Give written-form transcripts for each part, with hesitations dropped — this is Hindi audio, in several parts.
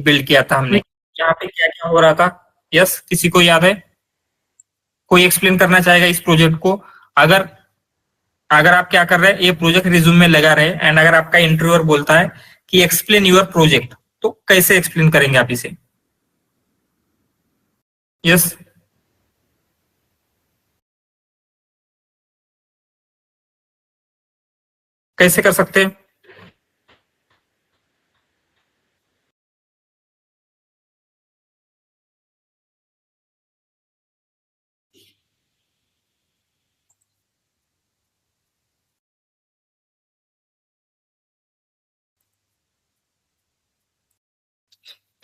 बिल्ड किया था हमने। यहाँ पे क्या क्या हो रहा था? यस, किसी को याद है? कोई एक्सप्लेन करना चाहेगा इस प्रोजेक्ट को? अगर अगर आप क्या कर रहे हैं, ये प्रोजेक्ट रिज्यूम में लगा रहे एंड अगर आपका इंटरव्यूअर बोलता है कि एक्सप्लेन योर प्रोजेक्ट, तो कैसे एक्सप्लेन करेंगे आप इसे? यस, कैसे कर सकते हैं?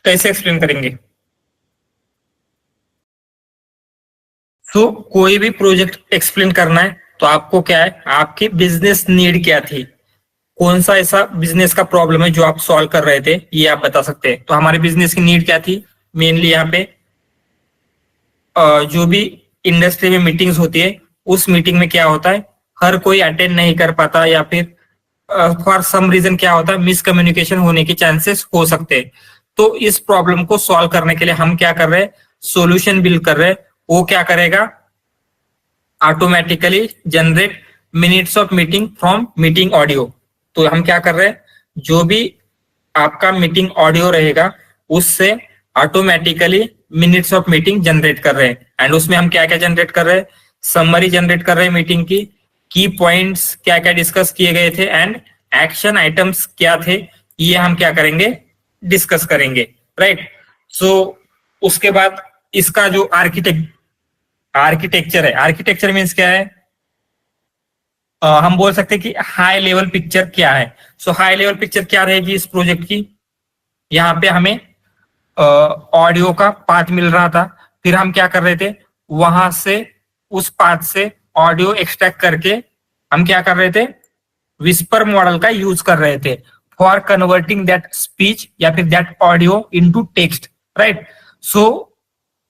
कैसे एक्सप्लेन करेंगे? तो कोई भी प्रोजेक्ट एक्सप्लेन करना है तो आपको क्या है, आपकी बिजनेस नीड क्या थी, कौन सा ऐसा बिजनेस का प्रॉब्लम है जो आप सॉल्व कर रहे थे, ये आप बता सकते हैं। तो हमारे बिजनेस की नीड क्या थी? मेनली यहाँ पे जो भी इंडस्ट्री में मीटिंग्स होती है, उस मीटिंग में क्या होता है, हर कोई अटेंड नहीं कर पाता या फिर फॉर सम रीजन क्या होता है, मिसकम्युनिकेशन होने के चांसेस हो सकते हैं। तो इस प्रॉब्लम को सॉल्व करने के लिए हम क्या कर रहे हैं, सोल्यूशन बिल्ड कर रहे हैं। वो क्या करेगा, automatically generate minutes of meeting from meeting audio. तो हम क्या कर रहे हैं, जो भी आपका मीटिंग ऑडियो रहेगा उससे automatically minutes of meeting generate कर रहे हैं। एंड उसमें हम क्या क्या जनरेट कर रहे हैं, समरी जनरेट कर रहे हैं मीटिंग की पॉइंट्स क्या क्या डिस्कस किए गए थे एंड एक्शन आइटम्स क्या थे, ये हम क्या करेंगे, डिस्कस करेंगे। राइट। सो उसके बाद इसका जो आर्किटेक्चर है, आर्किटेक्चर मीन्स क्या है, हम बोल सकते हैं कि हाई लेवल पिक्चर क्या है। सो हाई लेवल पिक्चर क्या रहेगी इस प्रोजेक्ट की, यहाँ पे हमें ऑडियो का पार्ट मिल रहा था, फिर हम क्या कर रहे थे, वहां से उस पार्ट से ऑडियो एक्सट्रैक्ट करके हम क्या कर रहे थे, विस्पर मॉडल का यूज कर रहे थे फॉर कन्वर्टिंग दैट स्पीच या फिर that audio into text. Right. So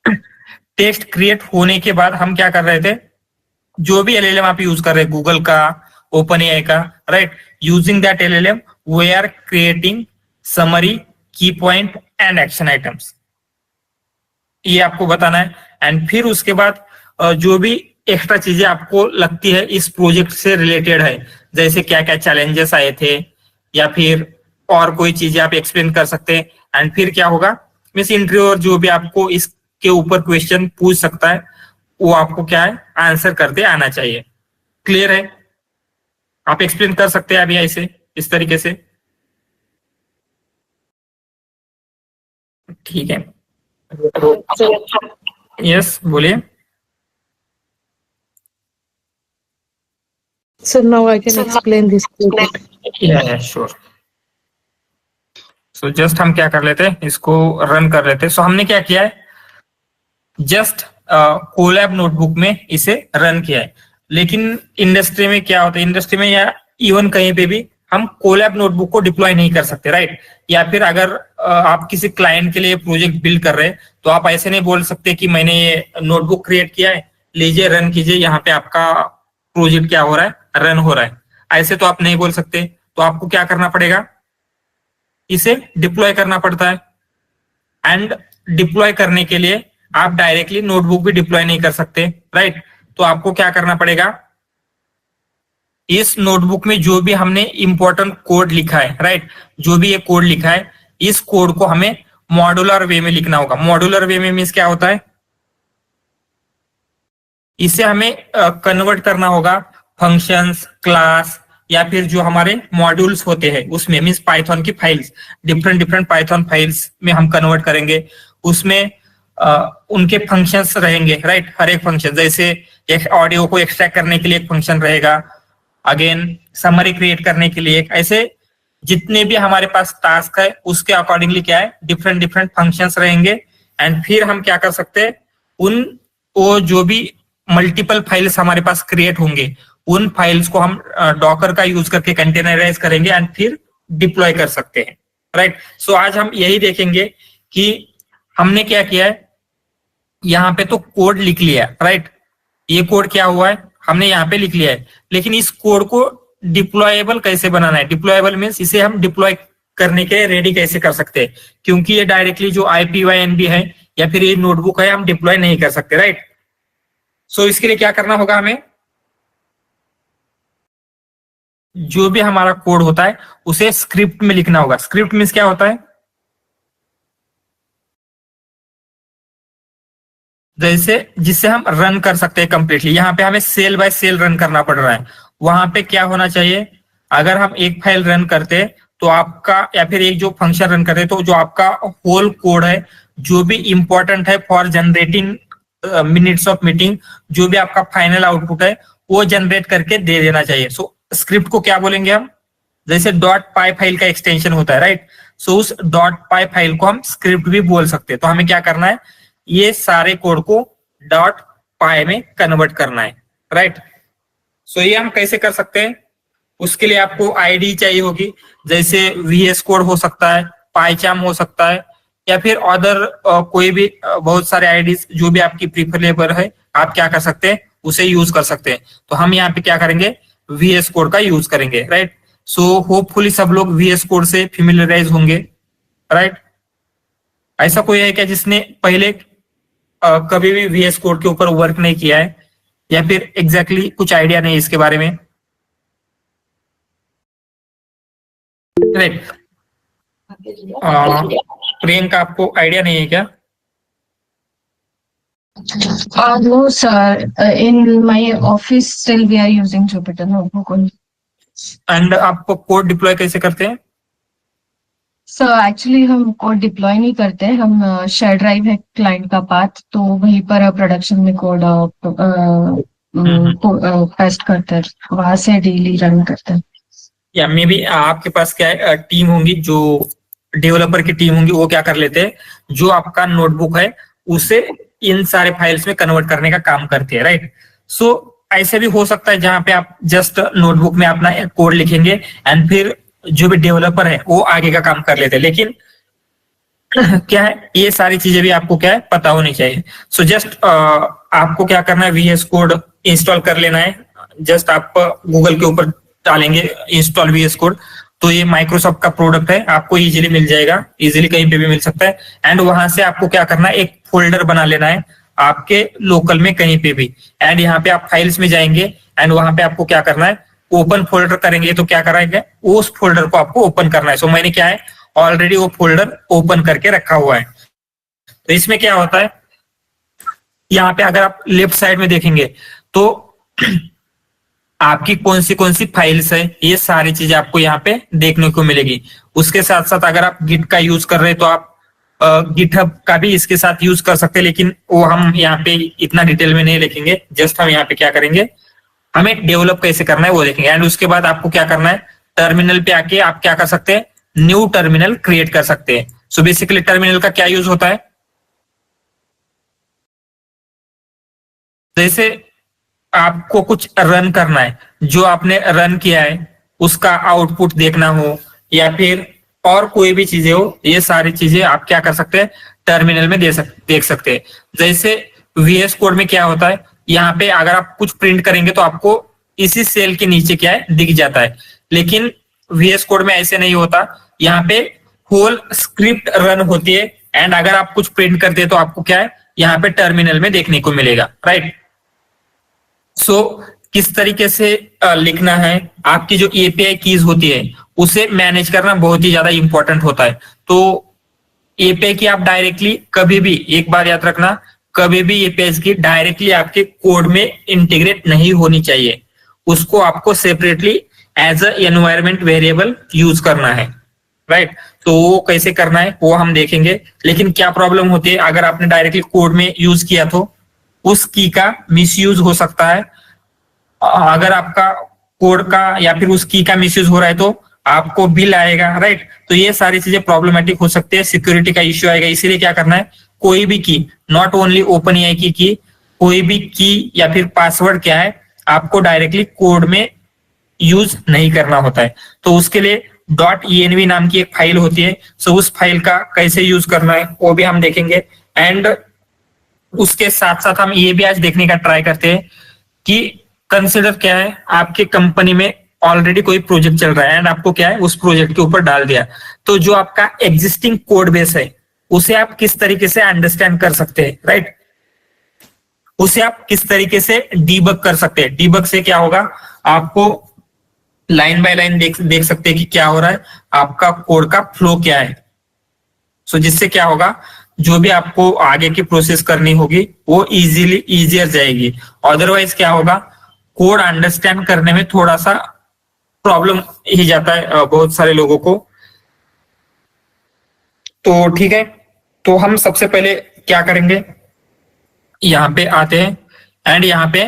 text create होने के बाद हम क्या कर रहे थे, जो भी एलएलएम आप यूज कर रहे हैं, गूगल का, ओपन एआई का, right, using that LLM we are creating summary, key point and action items, ये आपको बताना है। एंड फिर उसके बाद जो भी एक्स्ट्रा चीजें आपको लगती है इस प्रोजेक्ट से रिलेटेड है, जैसे क्या क्या चैलेंजेस आए थे या फिर और कोई चीजें आप एक्सप्लेन कर सकते हैं। एंड फिर क्या होगा, मिस इंटरव्यूअर जो भी आपको इसके ऊपर क्वेश्चन पूछ सकता है, वो आपको क्या है, आंसर करते आना चाहिए। क्लियर है? आप एक्सप्लेन कर सकते हैं अभी ऐसे, इस तरीके से? ठीक है। यस, बोलिए। So now I can explain this project. या श्योर। सो जस्ट हम क्या कर लेते हैं, इसको रन कर लेते हैं। सो हमने क्या किया है, जस्ट कोलैब नोटबुक में इसे रन किया है। लेकिन इंडस्ट्री में क्या होता है, इंडस्ट्री में या इवन कहीं पे भी हम कोलैब नोटबुक को डिप्लॉय नहीं कर सकते। राइट। या फिर अगर आप किसी क्लाइंट के लिए प्रोजेक्ट बिल्ड कर रहे हैं तो आप ऐसे नहीं बोल सकते कि मैंने ये नोटबुक क्रिएट किया है, लीजिए रन कीजिए, यहाँ पे आपका प्रोजेक्ट क्या हो रहा है, रन हो रहा है। ऐसे तो आप नहीं बोल सकते। तो आपको क्या करना पड़ेगा, इसे डिप्लॉय करना पड़ता है। एंड डिप्लॉय करने के लिए आप डायरेक्टली नोटबुक भी डिप्लॉय नहीं कर सकते। राइट। तो आपको क्या करना पड़ेगा, इस नोटबुक में जो भी हमने इंपॉर्टेंट कोड लिखा है, राइट, जो भी ये कोड लिखा है, इस कोड को हमें मॉड्यूलर वे में लिखना होगा। मॉड्यूलर वे में मीन्स क्या होता है, इसे हमें कन्वर्ट करना होगा फंक्शंस, क्लास या फिर जो हमारे मॉड्यूल्स होते हैं उसमें, मीन्स पाइथन की files, different different Python files में हम कन्वर्ट करेंगे। उसमें उनके फंक्शंस रहेंगे। राइट। हर एक फंक्शन, जैसे एक ऑडियो को एक्सट्रैक्ट करने के लिए एक फंक्शन रहेगा, अगेन समरी क्रिएट करने के लिए एक, ऐसे जितने भी हमारे पास टास्क है उसके अकॉर्डिंगली क्या है, डिफरेंट डिफरेंट फंक्शंस रहेंगे। एंड फिर हम क्या कर सकते हैं, उन वो जो भी मल्टीपल फाइल्स हमारे पास क्रिएट होंगे, उन फाइल्स को हम डॉकर का यूज करके कंटेनराइज करेंगे एंड फिर डिप्लॉय कर सकते हैं। राइट। सो आज हम यही देखेंगे कि हमने क्या किया है, यहाँ पे तो कोड लिख लिया। राइट। ये कोड क्या हुआ है, हमने यहाँ पे लिख लिया है, लेकिन इस कोड को डिप्लॉयबल कैसे बनाना है। डिप्लॉयबल मीन्स इसे हम डिप्लॉय करने के लिए रेडी कैसे कर सकते हैं, क्योंकि ये डायरेक्टली जो IPYNB है या फिर ये नोटबुक है हम डिप्लॉय नहीं कर सकते, राइट। सो इसके लिए क्या करना होगा, हमें जो भी हमारा कोड होता है उसे स्क्रिप्ट में लिखना होगा। स्क्रिप्ट मीन्स क्या होता है, जैसे जिससे हम रन कर सकते हैं कंप्लीटली। यहाँ पे हमें सेल बाय सेल रन करना पड़ रहा है। वहां पे क्या होना चाहिए, अगर हम एक फाइल रन करते तो आपका, या फिर एक जो फंक्शन रन करते तो जो आपका होल कोड है जो भी इंपॉर्टेंट है for generating minutes of meeting, जो भी आपका फाइनल आउटपुट है वो जनरेट करके दे देना चाहिए। सो स्क्रिप्ट को क्या बोलेंगे हम, जैसे डॉट पाई फाइल का एक्सटेंशन होता है, राइट। सो उस डॉट पाई फाइल को हम स्क्रिप्ट भी बोल सकते हैं। तो हमें क्या करना है, ये सारे कोड को डॉट पाई में कन्वर्ट करना है, राइट। सो ये हम कैसे कर सकते हैं, उसके लिए आपको आईडी चाहिए होगी, जैसे VS कोड हो सकता है, पाईचार्म हो सकता है, या फिर अदर कोई भी बहुत सारे आईडीज जो भी आपकी प्रीफरेबल है, आप क्या कर सकते हैं, उसे यूज कर सकते हैं। तो हम यहाँ पे क्या करेंगे, VS कोड का यूज करेंगे, राइट। सो होपफुली सब लोग VS कोड से फेमिलियराइज होंगे, राइट। ऐसा कोई है क्या जिसने पहले कभी भी VS कोड के ऊपर वर्क नहीं किया है, या फिर एग्जैक्टली कुछ आइडिया नहीं इसके बारे में, राइट। प्रियंका, आपको आइडिया नहीं है क्या? No, sir. In my office, still we are using Jupyter Notebook only. And आप कोड डिप्लॉय कैसे करते हैं? सर एक्चुअली हम कोड डिप्लॉय नहीं करते, हम शेयर ड्राइव है क्लाइंट का पाथ, तो वहीं पर प्रोडक्शन में कोड पेस्ट करते हैं, वहां से डेली रन करते हैं। या मे बी आपके पास क्या है, टीम होंगी, जो डेवलपर की टीम होंगी, वो क्या कर लेते हैं, जो आपका नोटबुक है उसे इन सारे फाइल्स में कन्वर्ट करने का काम करते हैं, राइट। सो ऐसे भी हो सकता है जहां पे आप जस्ट नोटबुक में अपना कोड लिखेंगे एंड फिर जो भी डेवलपर है वो आगे का काम कर लेते हैं। लेकिन क्या है, ये सारी चीजें भी आपको क्या है पता होनी चाहिए। सो जस्ट आपको क्या करना है, VS कोड इंस्टॉल कर लेना है। जस्ट आप गूगल के ऊपर डालेंगे इंस्टॉल VS कोड, तो ये माइक्रोसॉफ्ट का प्रोडक्ट है, आपको इजीली मिल जाएगा, इजीली कहीं पे भी मिल सकता है। एंड वहां से आपको क्या करना है, एक फोल्डर बना लेना है आपके लोकल में कहीं पे भी, एंड यहाँ पे आप फाइल्स में जाएंगे एंड वहां पे आपको क्या करना है, ओपन फोल्डर करेंगे। तो क्या कराएंगे, उस फोल्डर को आपको ओपन करना है। सो मैंने क्या है, ऑलरेडी वो फोल्डर ओपन करके रखा हुआ है। तो इसमें क्या होता है, यहाँ पे अगर आप लेफ्ट साइड में देखेंगे तो आपकी कौन सी फाइल्स है, ये सारी चीजें आपको यहाँ पे देखने को मिलेगी। उसके साथ साथ अगर आप गिट का यूज कर रहे हैं तो आप गिटहब का भी इसके साथ यूज कर सकते हैं, लेकिन वो हम यहाँ पे इतना डिटेल में नहीं लिखेंगे। जस्ट हम यहाँ पे क्या करेंगे, हमें डेवलप कैसे करना है वो देखेंगे। एंड उसके बाद आपको क्या करना है, टर्मिनल पे आके आप क्या कर सकते हैं, न्यू टर्मिनल क्रिएट कर सकते हैं। सो बेसिकली टर्मिनल का क्या यूज होता है, जैसे आपको कुछ रन करना है, जो आपने रन किया है उसका आउटपुट देखना हो, या फिर और कोई भी चीजें हो, ये सारी चीजें आप क्या कर सकते हैं, टर्मिनल में देख सकते हैं। जैसे VS कोड में क्या होता है, यहाँ पे अगर आप कुछ प्रिंट करेंगे तो आपको इसी सेल के नीचे क्या है दिख जाता है, लेकिन VS कोड में ऐसे नहीं होता। यहाँ पे होल स्क्रिप्ट रन होती है, एंड अगर आप कुछ प्रिंट करते हैं तो आपको क्या है, यहाँ पे टर्मिनल में देखने को मिलेगा, राइट। सो किस तरीके से लिखना है, आपकी जो API कीज होती है उसे मैनेज करना बहुत ही ज्यादा इंपॉर्टेंट होता है। तो API की आप डायरेक्टली कभी भी, एक बार याद रखना, कभी भी API की डायरेक्टली आपके कोड में इंटीग्रेट नहीं होनी चाहिए। उसको आपको separately as a environment variable use करना है, राइट। तो वो कैसे करना है वो हम देखेंगे। लेकिन क्या प्रॉब्लम होती है, अगर आपने डायरेक्टली कोड में यूज किया तो उस की का मिसयूज हो सकता है। अगर आपका कोड का या फिर उस की का मिसयूज हो रहा है तो आपको बिल आएगा, राइट। तो ये सारी चीजें प्रॉब्लमेटिक हो सकती है, सिक्योरिटी का इश्यू आएगा। इसीलिए क्या करना है, कोई भी की, नॉट ओनली OpenAI की कोई भी की या फिर पासवर्ड क्या है, आपको डायरेक्टली कोड में यूज नहीं करना होता है। तो उसके लिए .env नाम की एक फाइल होती है। सो उस फाइल का कैसे यूज करना है वो भी हम देखेंगे। एंड उसके साथ साथ हम ये भी आज देखने का ट्राई करते हैं कि कंसिडर क्या है, आपके कंपनी में ऑलरेडी कोई प्रोजेक्ट चल रहा है एंड आपको क्या है उस प्रोजेक्ट के ऊपर डाल दिया, तो जो आपका एग्जिस्टिंग कोड बेस है उसे आप किस तरीके से अंडरस्टैंड कर सकते हैं, राइट। उसे आप किस तरीके से डीबग कर सकते हैं। डीबग से क्या होगा, आपको लाइन बाय लाइन देख सकते हैं कि क्या हो रहा है, आपका कोड का फ्लो क्या है। सो जिससे क्या होगा, जो भी आपको आगे की प्रोसेस करनी होगी वो इजियर जाएगी। अदरवाइज क्या होगा, कोड अंडरस्टैंड करने में थोड़ा सा प्रॉब्लम ही जाता है बहुत सारे लोगों को। तो ठीक है, तो हम सबसे पहले क्या करेंगे, यहाँ पे आते हैं एंड यहाँ पे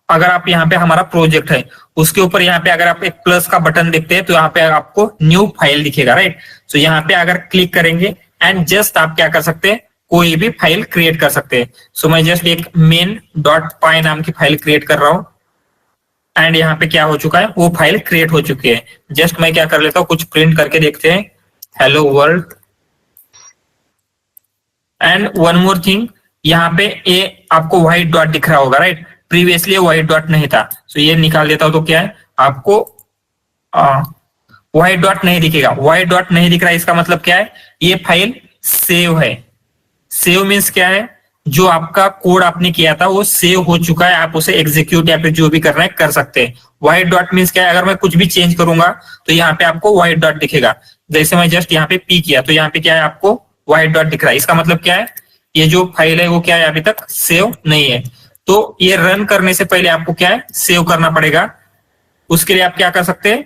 अगर आप यहाँ पे हमारा प्रोजेक्ट है उसके ऊपर यहाँ पे अगर आप एक प्लस का बटन देखते हैं तो यहाँ पे आपको न्यू फाइल दिखेगा, राइट। सो यहाँ पे अगर क्लिक करेंगे एंड जस्ट आप क्या कर सकते हैं, कोई भी फाइल क्रिएट कर सकते हैं। सो मैं जस्ट एक main.py नाम की फाइल क्रिएट कर रहा हूं एंड यहाँ पे क्या हो चुका है, वो फाइल क्रिएट हो चुकी है। जस्ट मैं क्या कर लेता हूँ, कुछ प्रिंट करके देखते हैं, hello world. And one more thing, यहाँ पे ये आपको व्हाइट डॉट दिख रहा होगा, राइट। प्रीवियसली व्हाइट डॉट नहीं था, सो ये निकाल देता हूं तो क्या है, आपको व्हाइट डॉट नहीं दिखेगा। व्हाइट डॉट नहीं दिख रहा है, इसका मतलब क्या है, ये फाइल सेव है। सेव मीन्स क्या है, जो आपका कोड आपने किया था वो सेव हो चुका है, आप उसे एग्जीक्यूट या फिर जो भी करना है कर सकते हैं। व्हाइट डॉट मीन्स क्या है, अगर मैं कुछ भी चेंज करूंगा तो यहाँ पे आपको व्हाइट डॉट दिखेगा। जैसे मैं जस्ट यहाँ पे पी किया तो यहाँ पे क्या है, आपको व्हाइट डॉट दिख रहा है। इसका मतलब क्या है, ये जो फाइल है वो क्या है, अभी तक सेव नहीं है। तो ये रन करने से पहले आपको क्या है, सेव करना पड़ेगा। उसके लिए आप क्या कर सकते हैं,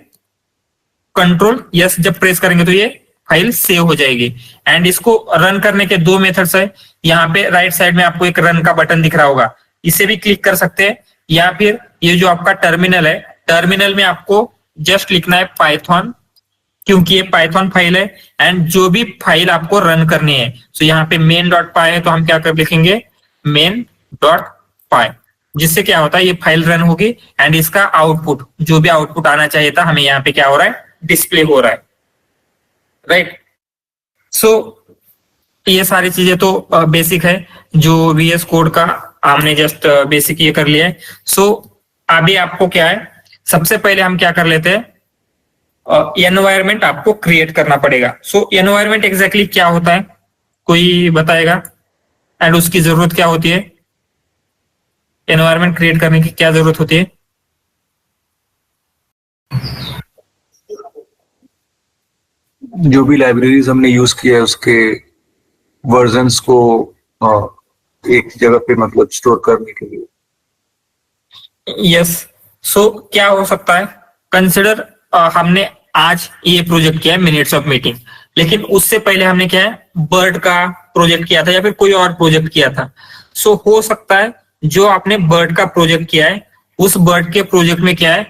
कंट्रोल यस जब प्रेस करेंगे तो ये फाइल सेव हो जाएगी। एंड इसको रन करने के दो मेथड्स है। यहाँ पे राइट साइड में आपको एक रन का बटन दिख रहा होगा, इसे भी क्लिक कर सकते हैं, या फिर ये जो आपका टर्मिनल है, टर्मिनल में आपको जस्ट लिखना है पाइथन, क्योंकि ये पाइथन फाइल है एंड जो भी फाइल आपको रन करनी है। सो यहाँ पे main.py है तो हम क्या कर लिखेंगे, main.py, जिससे क्या होता है, ये फाइल रन होगी एंड इसका आउटपुट, जो भी आउटपुट आना चाहिए था, हमें यहाँ पे क्या हो रहा है, डिस्प्ले हो रहा है, राइट। सो ये सारी चीजें तो बेसिक है, जो VS कोड का हमने जस्ट बेसिक ये कर लिया है। सो अभी आपको क्या है, सबसे पहले हम क्या कर लेते हैं, एनवायरमेंट आपको क्रिएट करना पड़ेगा। सो एनवायरमेंट एग्जैक्टली क्या होता है, कोई बताएगा, एंड उसकी जरूरत क्या होती है, एनवायरमेंट क्रिएट करने की क्या जरूरत होती है। जो भी लाइब्रेरीज हमने यूज किया है उसके वर्जन्स को एक जगह पे मतलब स्टोर करने के लिए। यस, सो क्या हो सकता है, कंसिडर हमने आज ये प्रोजेक्ट किया है मिनट्स ऑफ मीटिंग, लेकिन उससे पहले हमने क्या है, बर्ड का प्रोजेक्ट किया था या फिर कोई और प्रोजेक्ट किया था। सो हो सकता है जो आपने बर्ड का प्रोजेक्ट किया है, उस बर्ड के प्रोजेक्ट में क्या है,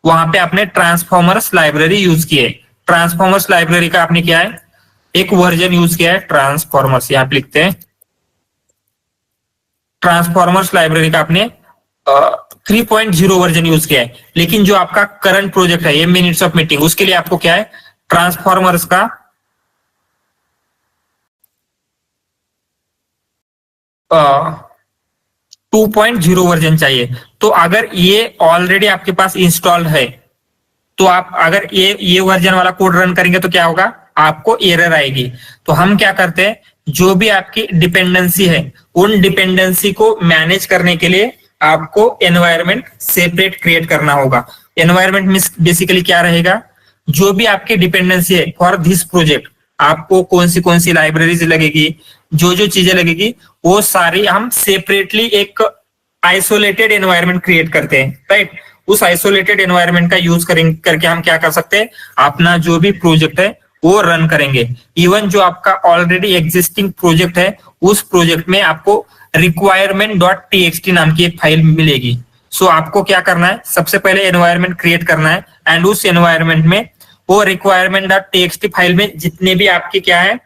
वहां पे आपने ट्रांसफॉर्मर्स लाइब्रेरी यूज की है। ट्रांसफॉर्मर्स लाइब्रेरी का आपने क्या है, एक वर्जन यूज किया है ट्रांसफॉर्मर्स, यहाँ पे लिखते हैं ट्रांसफॉर्मर्स लाइब्रेरी का आपने 3.0 वर्जन यूज किया है। लेकिन जो आपका करंट प्रोजेक्ट है ये मिनट्स ऑफ मीटिंग, उसके लिए आपको क्या है, ट्रांसफॉर्मर्स का 2.0 वर्जन चाहिए। तो अगर ये ऑलरेडी आपके पास इंस्टॉल्ड है तो आप अगर ये वर्जन वाला कोड रन करेंगे तो क्या होगा, आपको एरर आएगी। तो हम क्या करते हैं, जो भी आपकी डिपेंडेंसी है उन डिपेंडेंसी को मैनेज करने के लिए आपको एनवायरनमेंट सेपरेट क्रिएट करना होगा। एनवायरनमेंट में बेसिकली क्या रहेगा, जो भी आपकी डिपेंडेंसी है फॉर दिस प्रोजेक्ट, आपको कौन सी लाइब्रेरीज लगेगी, जो जो चीजें लगेगी वो सारी हम सेपरेटली एक आइसोलेटेड एनवायरनमेंट क्रिएट करते हैं, राइट। उस आइसोलेटेड एनवायरनमेंट का यूज करके हम क्या कर सकते हैं, अपना जो भी प्रोजेक्ट है वो रन करेंगे। इवन जो आपका ऑलरेडी एग्जिस्टिंग प्रोजेक्ट है उस प्रोजेक्ट में आपको requirement.txt नाम की एक फाइल मिलेगी। सो आपको क्या करना है, सबसे पहले एनवायरनमेंट क्रिएट करना है एंड उस एनवायरनमेंट में वो requirement.txt फाइल में जितने भी आपके क्या है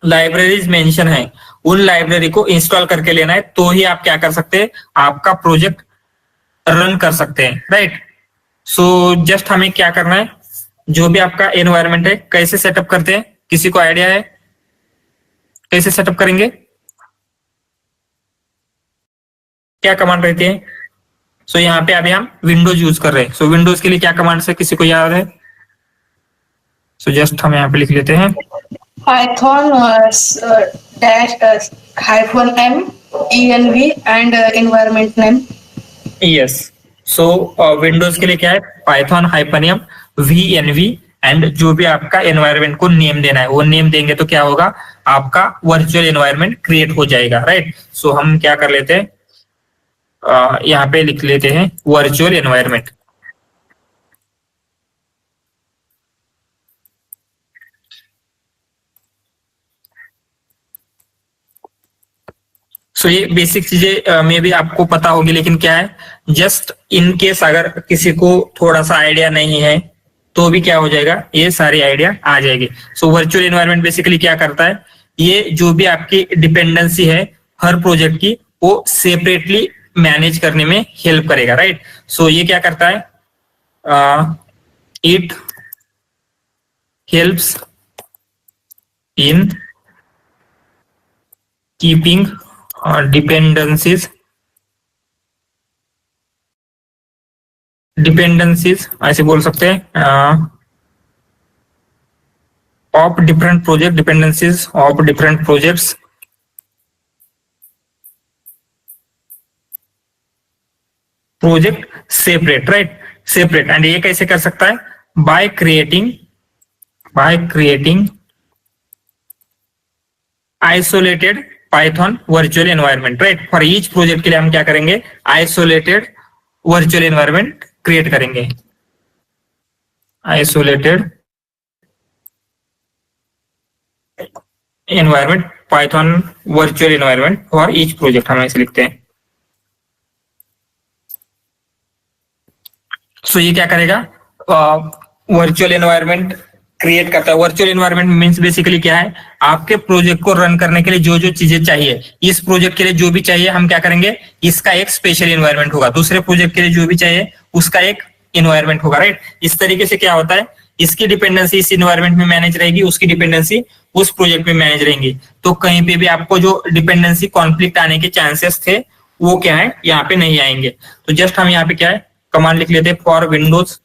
लाइब्रेरीज मेंशन है, उन लाइब्रेरी को इंस्टॉल करके लेना है, तो ही आप क्या कर सकते हैं, आपका प्रोजेक्ट रन कर सकते हैं, राइट। सो जस्ट हमें क्या करना है, जो भी आपका एनवायरनमेंट है कैसे सेटअप करते हैं, किसी को आइडिया है कैसे सेटअप करेंगे, क्या कमांड रहती है। सो यहाँ पे अभी हम विंडोज यूज कर रहे हैं। सो विंडोज के लिए क्या कमांड है, किसी को याद है? सो जस्ट हम यहाँ पे लिख लेते हैं Python dash -m env and environment name. Yes. So Windows के लिए क्या है, पाइथन -m VNV एंड जो भी आपका एनवायरनमेंट को नेम देना है वो नेम देंगे तो क्या होगा, आपका वर्चुअल एनवायरनमेंट क्रिएट हो जाएगा, राइट। सो हम क्या कर लेते हैं, यहाँ पे लिख लेते हैं वर्चुअल एनवायरनमेंट। सो ये बेसिक चीजें मे भी आपको पता होगी, लेकिन क्या है, जस्ट इन केस अगर किसी को थोड़ा सा आइडिया नहीं है तो भी क्या हो जाएगा, ये सारी आइडिया आ जाएगी। सो वर्चुअल एनवायरनमेंट बेसिकली क्या करता है, ये जो भी आपकी डिपेंडेंसी है हर प्रोजेक्ट की वो सेपरेटली मैनेज करने में हेल्प करेगा, राइट। सो ये क्या करता है, it helps in keeping dependencies ऐसे बोल सकते हैं, of different project, dependencies of different projects project separate, right, separate. And ये कैसे कर सकता है, by creating isolated Python virtual environment, right. For each project के लिए हम क्या करेंगे, आइसोलेटेड वर्चुअल एनवायरनमेंट क्रिएट करेंगे, isolated environment Python virtual environment for each project, हम ऐसे लिखते हैं। सो ये क्या करेगा, वर्चुअल एनवायरनमेंट क्रिएट करता है। वर्चुअल एनवायरनमेंट मींस बेसिकली क्या है, आपके प्रोजेक्ट को रन करने के लिए जो जो चीजें चाहिए, इस प्रोजेक्ट के लिए जो भी चाहिए हम क्या करेंगे, इसका एक स्पेशल एनवायरनमेंट होगा, दूसरे प्रोजेक्ट के लिए जो भी चाहिए उसका एक एनवायरनमेंट होगा, राइट। इस तरीके से क्या होता है, इसकी डिपेंडेंसी इस एनवायरनमेंट में मैनेज रहेगी, उसकी डिपेंडेंसी उस प्रोजेक्ट में मैनेज रहेंगी। तो कहीं पे भी आपको जो डिपेंडेंसी कॉन्फ्लिक्ट आने के चांसेस थे वो क्या है, यहाँ पे नहीं आएंगे। तो जस्ट हम यहाँ पे क्या है, कमांड लिख लेते हैं for Windows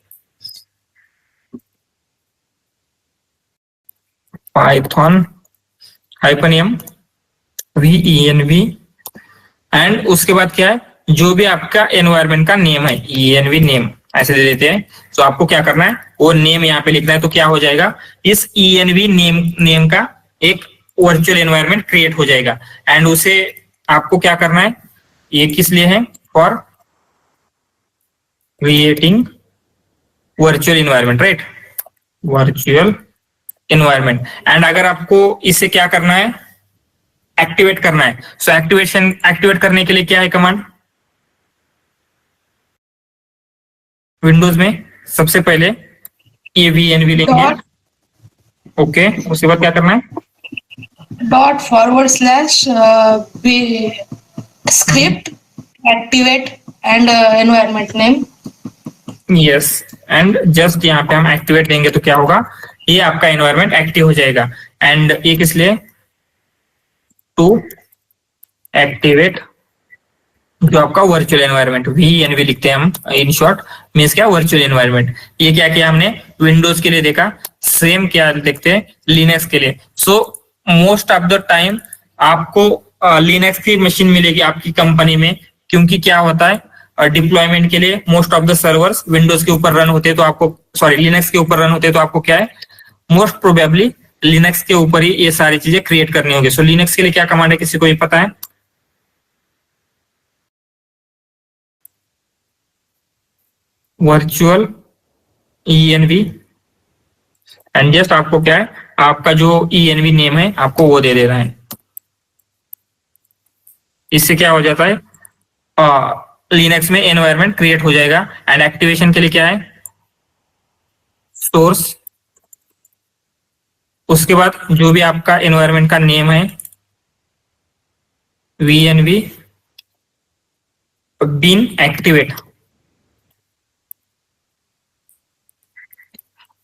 Python -m VENV and उसके बाद क्या है, जो भी आपका एनवायरनमेंट का नेम है ENV नेम ऐसे दे देते हैं। तो आपको क्या करना है, वो नेम यहाँ पे लिखना है। तो क्या हो जाएगा, इस ENV नेम का एक वर्चुअल एनवायरनमेंट क्रिएट हो जाएगा एंड उसे आपको क्या करना है, ये किस लिए है, for creating virtual environment, right, virtual environment. And अगर आपको इसे क्या करना है, एक्टिवेट करना है, सो एक्टिवेट करने के लिए क्या है कमांड, विंडोज में सबसे पहले ये VNV लेंगे, ओके, उसके बाद क्या करना है, ./script activate and environment name. Yes, and just यहाँ पे हम एक्टिवेट देंगे तो क्या होगा, ये आपका एनवायरनमेंट एक्टिव हो जाएगा। एंड ये किस लिए, टू एक्टिवेट जो आपका वर्चुअल एनवायरनमेंट, VNV लिखते हैं हम इन शॉर्ट, मीन्स क्या, वर्चुअल एनवायरनमेंट। ये क्या किया हमने, विंडोज के लिए देखा, सेम क्या देखते हैं लिनक्स के लिए। So most of the time आपको लिनक्स की मशीन मिलेगी आपकी कंपनी में, क्योंकि क्या होता है, डिप्लॉयमेंट के लिए most of the servers Windows के ऊपर रन होते हैं, तो आपको सॉरी लिनक्स के ऊपर रन होते हैं, तो आपको क्या है, मोस्ट प्रोबेबली लिनक्स के ऊपर ही ये सारी चीजें क्रिएट करनी होगी। सो लिनक्स के लिए क्या कमांड है, किसी को ये पता है, वर्चुअल ENV एंड जस्ट आपको क्या है, आपका जो ENV नेम है आपको वो दे रहा है। इससे क्या हो जाता है, लिनक्स में एनवायरनमेंट क्रिएट हो जाएगा। एंड एक्टिवेशन के लिए क्या है, सोर्स, उसके बाद जो भी आपका एनवायरनमेंट का नेम है VNV बीन एक्टिवेट,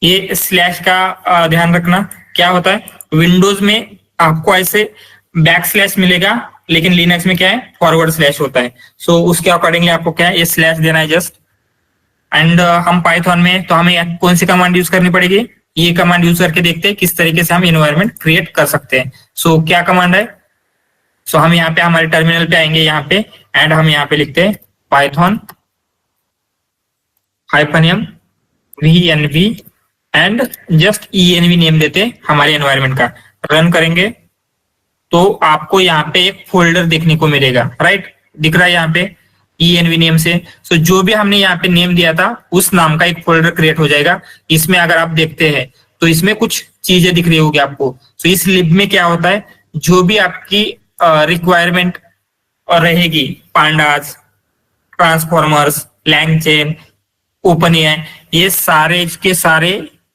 ये स्लैश का ध्यान रखना। क्या होता है, विंडोज में आपको ऐसे बैक स्लैश मिलेगा लेकिन लिनक्स में क्या है, फॉरवर्ड स्लैश होता है। सो उसके अकॉर्डिंगली आपको क्या है, ये स्लैश देना है जस्ट। एंड हम पाइथन में तो हमें कौन सी कमांड यूज करनी पड़ेगी, ये कमांड यूज करके देखते हैं किस तरीके से हम इन्वायरमेंट क्रिएट कर सकते हैं। सो क्या कमांड है, सो हम यहाँ पे हमारे टर्मिनल पे आएंगे यहाँ पे, एंड हम यहाँ पे लिखते हैं Python -m -v and just env name देते हैं हमारे एनवायरमेंट का। रन करेंगे तो आपको यहाँ पे एक फोल्डर देखने को मिलेगा, राइट, दिख रहा है यहाँ पे env नेम से। सो जो भी हमने यहाँ पे नेम दिया था उस नाम का एक फोल्डर क्रिएट हो जाएगा। इसमें अगर आप देखते हैं तो इसमें कुछ चीजें दिख रही होगी आपको। सो इस लिब में क्या होता है, जो भी आपकी रिक्वायरमेंट रहेगी, pandas, transformers, LangChain, open AI, ये सारे के सारे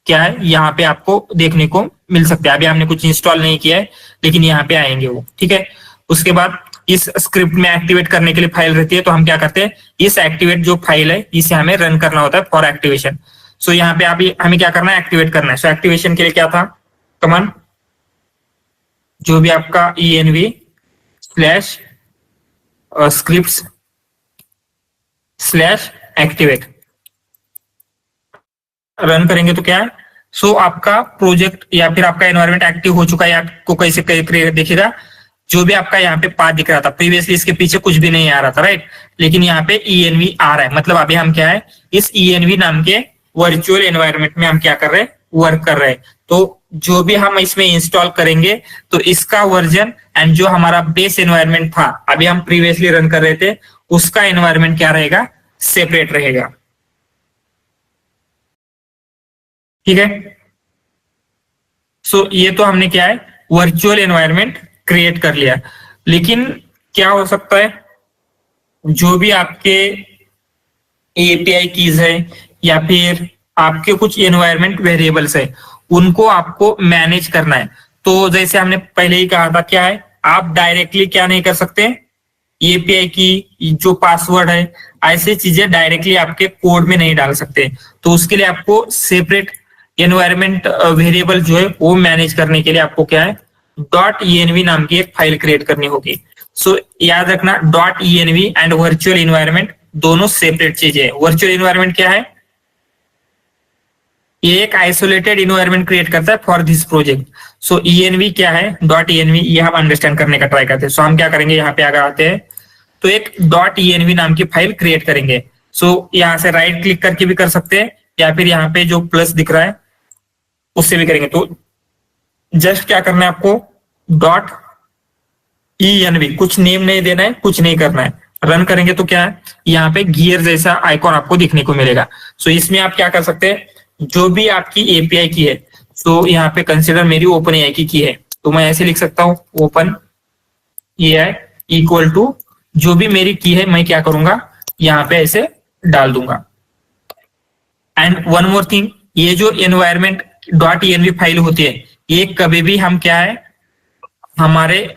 क्या है यहाँ पे आपको देखने को मिल सकते हैं। अभी हमने कुछ इंस्टॉल नहीं किया है लेकिन यहाँ पे आएंगे वो, ठीक है। उसके बाद इस स्क्रिप्ट में एक्टिवेट करने के लिए फाइल रहती है, तो हम क्या करते हैं, इस एक्टिवेट जो फाइल है इसे हमें रन करना होता है फॉर एक्टिवेशन। सो यहाँ पे अभी हमें क्या करना है, एक्टिवेट करना है। सो एक्टिवेशन के लिए क्या था कमांड, जो भी आपका env/scripts/activate रन करेंगे तो क्या है, सो आपका प्रोजेक्ट या फिर आपका एनवायरनमेंट एक्टिव हो चुका है। आपको कैसे देखिएगा, जो भी आपका यहाँ पे पाथ दिख रहा था प्रीवियसली, इसके पीछे कुछ भी नहीं आ रहा था, राइट, लेकिन यहाँ पे env आ रहा है। मतलब अभी हम क्या है, इस env नाम के वर्चुअल एनवायरनमेंट में हम क्या कर रहे हैं, वर्क कर रहे हैं। तो जो भी हम इसमें इंस्टॉल करेंगे तो इसका वर्जन एंड जो हमारा बेस एनवायरनमेंट था अभी हम प्रीवियसली रन कर रहे थे, उसका एनवायरनमेंट क्या रहेगा, सेपरेट रहेगा, ठीक है। सो ये तो हमने क्या है, वर्चुअल एनवायरनमेंट क्रिएट कर लिया। लेकिन क्या हो सकता है, जो भी आपके एपीआई कीज है या फिर आपके कुछ एनवायरनमेंट वेरिएबल्स है, उनको आपको मैनेज करना है। तो जैसे हमने पहले ही कहा था, क्या है, आप डायरेक्टली क्या नहीं कर सकते, एपीआई की जो पासवर्ड है, ऐसी चीजें डायरेक्टली आपके कोड में नहीं डाल सकते। तो उसके लिए आपको सेपरेट एनवायरनमेंट वेरिएबल जो है वो मैनेज करने के लिए आपको क्या है, .env नाम की एक फाइल क्रिएट करनी होगी। सो याद रखना, .env एंड वर्चुअल एनवायरनमेंट दोनों सेपरेट चीजें है। वर्चुअल एनवायरनमेंट क्या है, ये एक आइसोलेटेड एनवायरनमेंट क्रिएट करता है for this project. So env क्या है, .env, ये हम अंडरस्टैंड करने का ट्राई करते हैं। सो हम क्या करेंगे, यहाँ पे अगर आते हैं तो एक .env नाम की फाइल क्रिएट करेंगे। सो यहाँ से राइट क्लिक करके भी कर सकते हैं या फिर यहाँ पे जो प्लस दिख रहा है उससे भी करेंगे। तो जस्ट क्या करना है आपको, .env, कुछ नेम नहीं देना है, कुछ नहीं करना है। रन करेंगे तो क्या है, यहाँ पे गियर जैसा आइकॉन आपको दिखने को मिलेगा। सो इसमें आप क्या कर सकते हैं, जो भी आपकी एपीआई की है, तो यहाँ पे कंसिडर मेरी ओपन एआई की है, तो मैं ऐसे लिख सकता हूँ ओपन एआई इक्वल टू जो भी मेरी की है, मैं क्या करूंगा, यहाँ पे ऐसे डाल दूंगा। एंड वन मोर थिंग, ये जो एनवायरनमेंट .env फाइल होती है, ये कभी भी हम क्या है, हमारे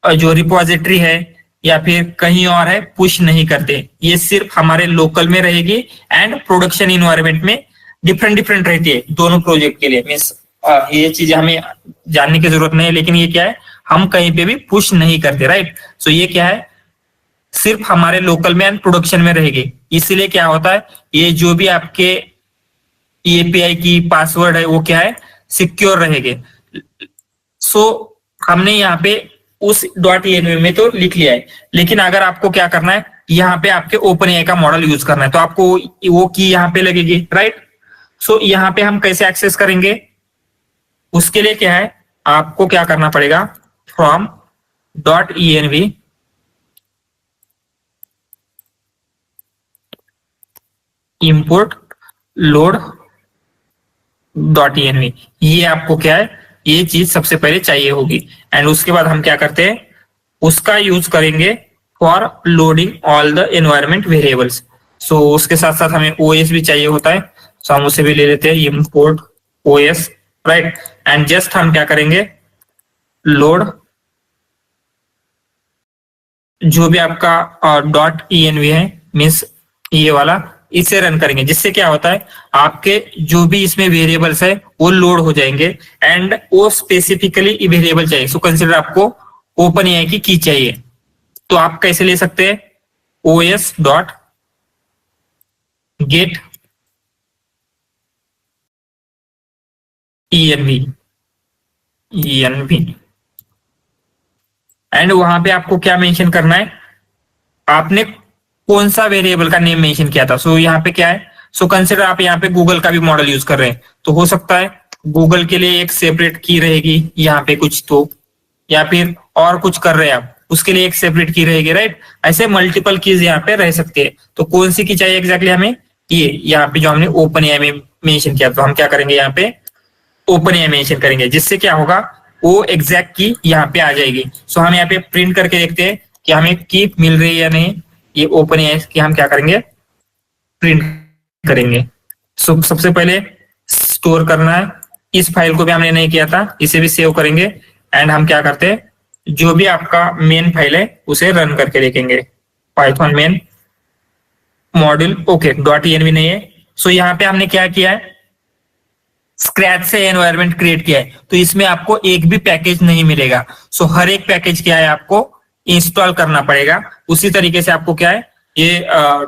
जो रिपोजिटरी है या फिर कहीं और है पुश नहीं करते। ये सिर्फ हमारे लोकल में रहेगी एंड प्रोडक्शन एनवायरनमेंट में डिफरेंट रहती है दोनों प्रोजेक्ट के लिए। मीन्स ये चीज हमें जानने की जरूरत नहीं है, लेकिन ये क्या है, हम कहीं पे भी पुश नहीं करते, राइट। सो ये क्या है, सिर्फ हमारे लोकल में एंड प्रोडक्शन में रहेगी। इसीलिए क्या होता है, ये जो भी आपके एपीआई की पासवर्ड है वो क्या है, सिक्योर रहेंगे। सो हमने यहाँ पे उस .env में तो लिख लिया है, लेकिन अगर आपको क्या करना है, यहाँ पे आपके ओपन एआई का मॉडल यूज करना है, तो आपको वो की यहाँ पे लगेगी, राइट। सो यहाँ पे हम कैसे एक्सेस करेंगे, उसके लिए क्या है, आपको क्या करना पड़ेगा, from .env import load .env, ये आपको क्या है, ये चीज सबसे पहले चाहिए होगी। एंड उसके बाद हम क्या करते हैं, उसका यूज करेंगे for loading all the environment variables. So उसके साथ साथ हमें ओएस भी चाहिए होता है, सो हम उसे भी ले लेते हैं, import OS, right. And just हम क्या करेंगे, लोड जो भी आपका .env है, मीन्स ये वाला, इसे रन करेंगे, जिससे क्या होता है, आपके जो भी इसमें वेरिएबल्स है वो लोड हो जाएंगे एंड वो स्पेसिफिकली वेरिएबल चाहिए। सो कंसीडर आपको ओपन एआई की की चाहिए, तो आप कैसे ले सकते हैं, os dot gate env and वहां पे आपको क्या मेंशन करना है, आपने कौन सा वेरिएबल का नेम मेंशन किया था। सो यहाँ पे क्या है, सो कंसिडर आप यहाँ पे गूगल का भी मॉडल यूज कर रहे हैं, तो हो सकता है गूगल के लिए एक सेपरेट की रहेगी यहाँ पे कुछ, तो या फिर और कुछ कर रहे हैं आप, उसके लिए एक सेपरेट की रहेगी, राइट। ऐसे मल्टीपल कीज यहाँ पे रह सकते हैं, तो कौन सी की चाहिए एग्जैक्टली हमें, ये यहाँ पे जो हमने ओपन एआई में मेंशन किया, तो हम क्या करेंगे यहाँ पे ओपन एआई मेंशन करेंगे, जिससे क्या होगा वो एग्जैक्ट की यहाँ पे आ जाएगी। सो हम यहाँ पे प्रिंट करके देखते हैं कि हमें की मिल रही है या नहीं, ये ओपन एआई की हम क्या करेंगे प्रिंट करेंगे। सो सबसे पहले स्टोर करना है, इस फाइल को भी हमने नहीं किया था, इसे भी सेव करेंगे एंड हम क्या करते हैं, जो भी आपका मेन फाइल है उसे रन करके देखेंगे, Python main module okay dot env नहीं है। सो यहाँ पे हमने क्या किया है, स्क्रैच से एनवायरनमेंट क्रिएट किया है, तो इसमें आपको एक भी पैकेज नहीं मिलेगा। सो हर एक पैकेज क्या है आपको इंस्टॉल करना पड़ेगा, उसी तरीके से आपको क्या है ये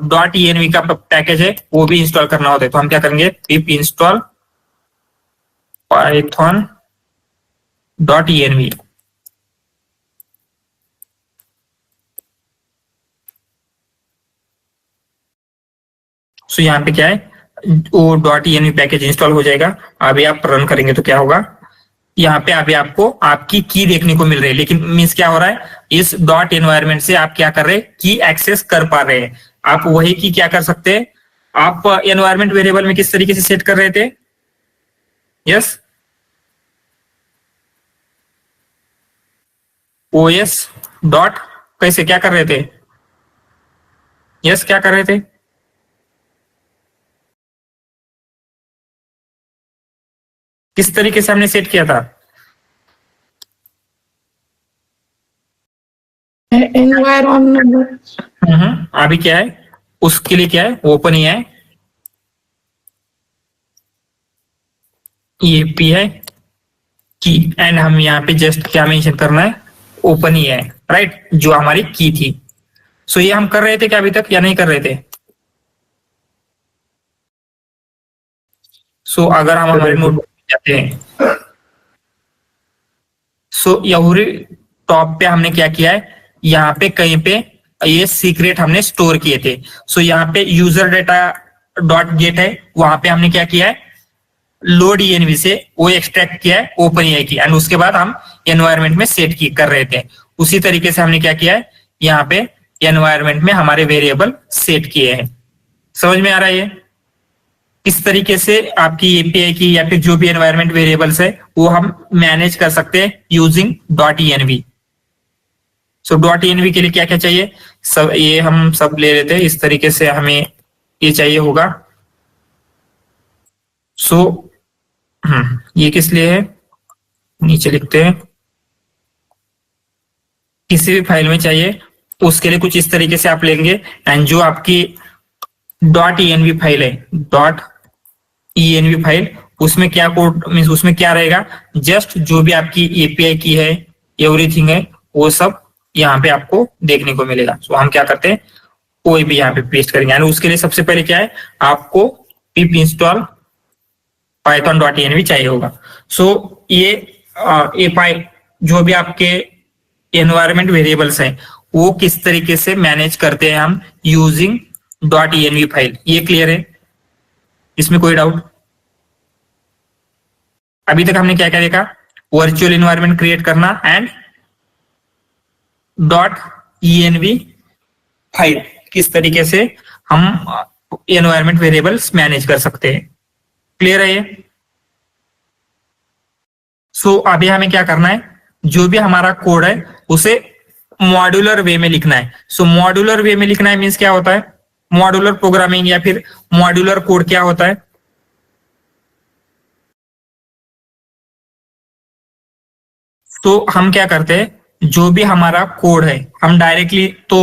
डॉट env का पैकेज है वो भी इंस्टॉल करना होता है। तो हम क्या करेंगे, पिप इंस्टॉल पाइथन डॉट env, सो यहाँ पे क्या है वो डॉट env पैकेज इंस्टॉल हो जाएगा। अभी आप रन करेंगे तो क्या होगा, यहाँ पे अभी आपको आपकी की देखने को मिल रही है, लेकिन मीन्स क्या हो रहा है, इस डॉट एनवायरनमेंट से आप क्या कर रहे हैं, की एक्सेस कर पा रहे हैं। आप वही की क्या कर सकते हैं, आप एनवायरनमेंट वेरिएबल में किस तरीके से सेट कर रहे थे, यस os डॉट कैसे क्या कर रहे थे, यस क्या कर रहे थे, किस तरीके से हमने सेट किया था, एनवायरमेंट अभी क्या है उसके लिए क्या है ओपन ही है, ये पी है की एंड हम यहाँ पे जस्ट क्या मेंशन करना है, ओपन ही है, राइट, जो हमारी की थी। सो ये हम कर रहे थे क्या अभी तक या नहीं कर रहे थे। सो अगर हम हमारे नोटबुक में जाते हैं, सो यही टॉप पे हमने क्या किया है, यहाँ पे कहीं पे ये सीक्रेट हमने स्टोर किए थे। सो यहाँ पे यूजर डेटा डॉट गेट है, वहां पे हमने क्या किया है, लोड env से वो एक्सट्रैक्ट किया है ओपन एआई की, एंड उसके बाद हम एनवायरनमेंट में सेट की कर रहे थे। उसी तरीके से हमने क्या किया है, यहाँ पे एनवायरनमेंट में हमारे वेरिएबल सेट किए हैं। समझ में आ रहा है ये इस तरीके से आपकी एपीआई की या फिर जो भी एनवायरनमेंट वेरिएबल्स है वो हम मैनेज कर सकते हैं using dot env। So dot env के लिए क्या क्या चाहिए, सब ये हम सब ले लेते हैं, इस तरीके से हमें ये चाहिए होगा। सो ये किस लिए है, नीचे लिखते हैं, किसी भी फाइल में चाहिए उसके लिए कुछ इस तरीके से आप लेंगे, एंड जो आपकी डॉट env फाइल है, डॉट env फाइल, उसमें क्या कोड मीन्स उसमें क्या रहेगा, जस्ट जो भी आपकी एपीआई की है एवरीथिंग है वो सब यहाँ पे आपको देखने को मिलेगा। सो हम क्या करते हैं कोई भी यहाँ पे पेस्ट करेंगे, यानी उसके लिए सबसे पहले क्या है आपको पिप इंस्टॉल पाइथन डॉट env चाहिए होगा। सो ये फाइल जो भी आपके एनवायरनमेंट वेरिएबल्स हैं वो किस तरीके से मैनेज करते हैं हम यूजिंग डॉट env फाइल, ये क्लियर है, इसमें कोई डाउट। अभी तक हमने क्या क्या देखा, वर्चुअल एनवायरनमेंट क्रिएट करना एंड डॉट env फाइल किस तरीके से हम एनवायरनमेंट वेरिएबल्स मैनेज कर सकते हैं, क्लियर है ये। सो अभी हमें क्या करना है, जो भी हमारा कोड है उसे मॉड्यूलर वे में लिखना है। सो मॉड्यूलर वे में लिखना है मीन्स क्या होता है, मॉड्यूलर प्रोग्रामिंग या फिर मॉड्यूलर कोड क्या होता है, तो हम क्या करते हैं जो भी हमारा कोड है हम डायरेक्टली तो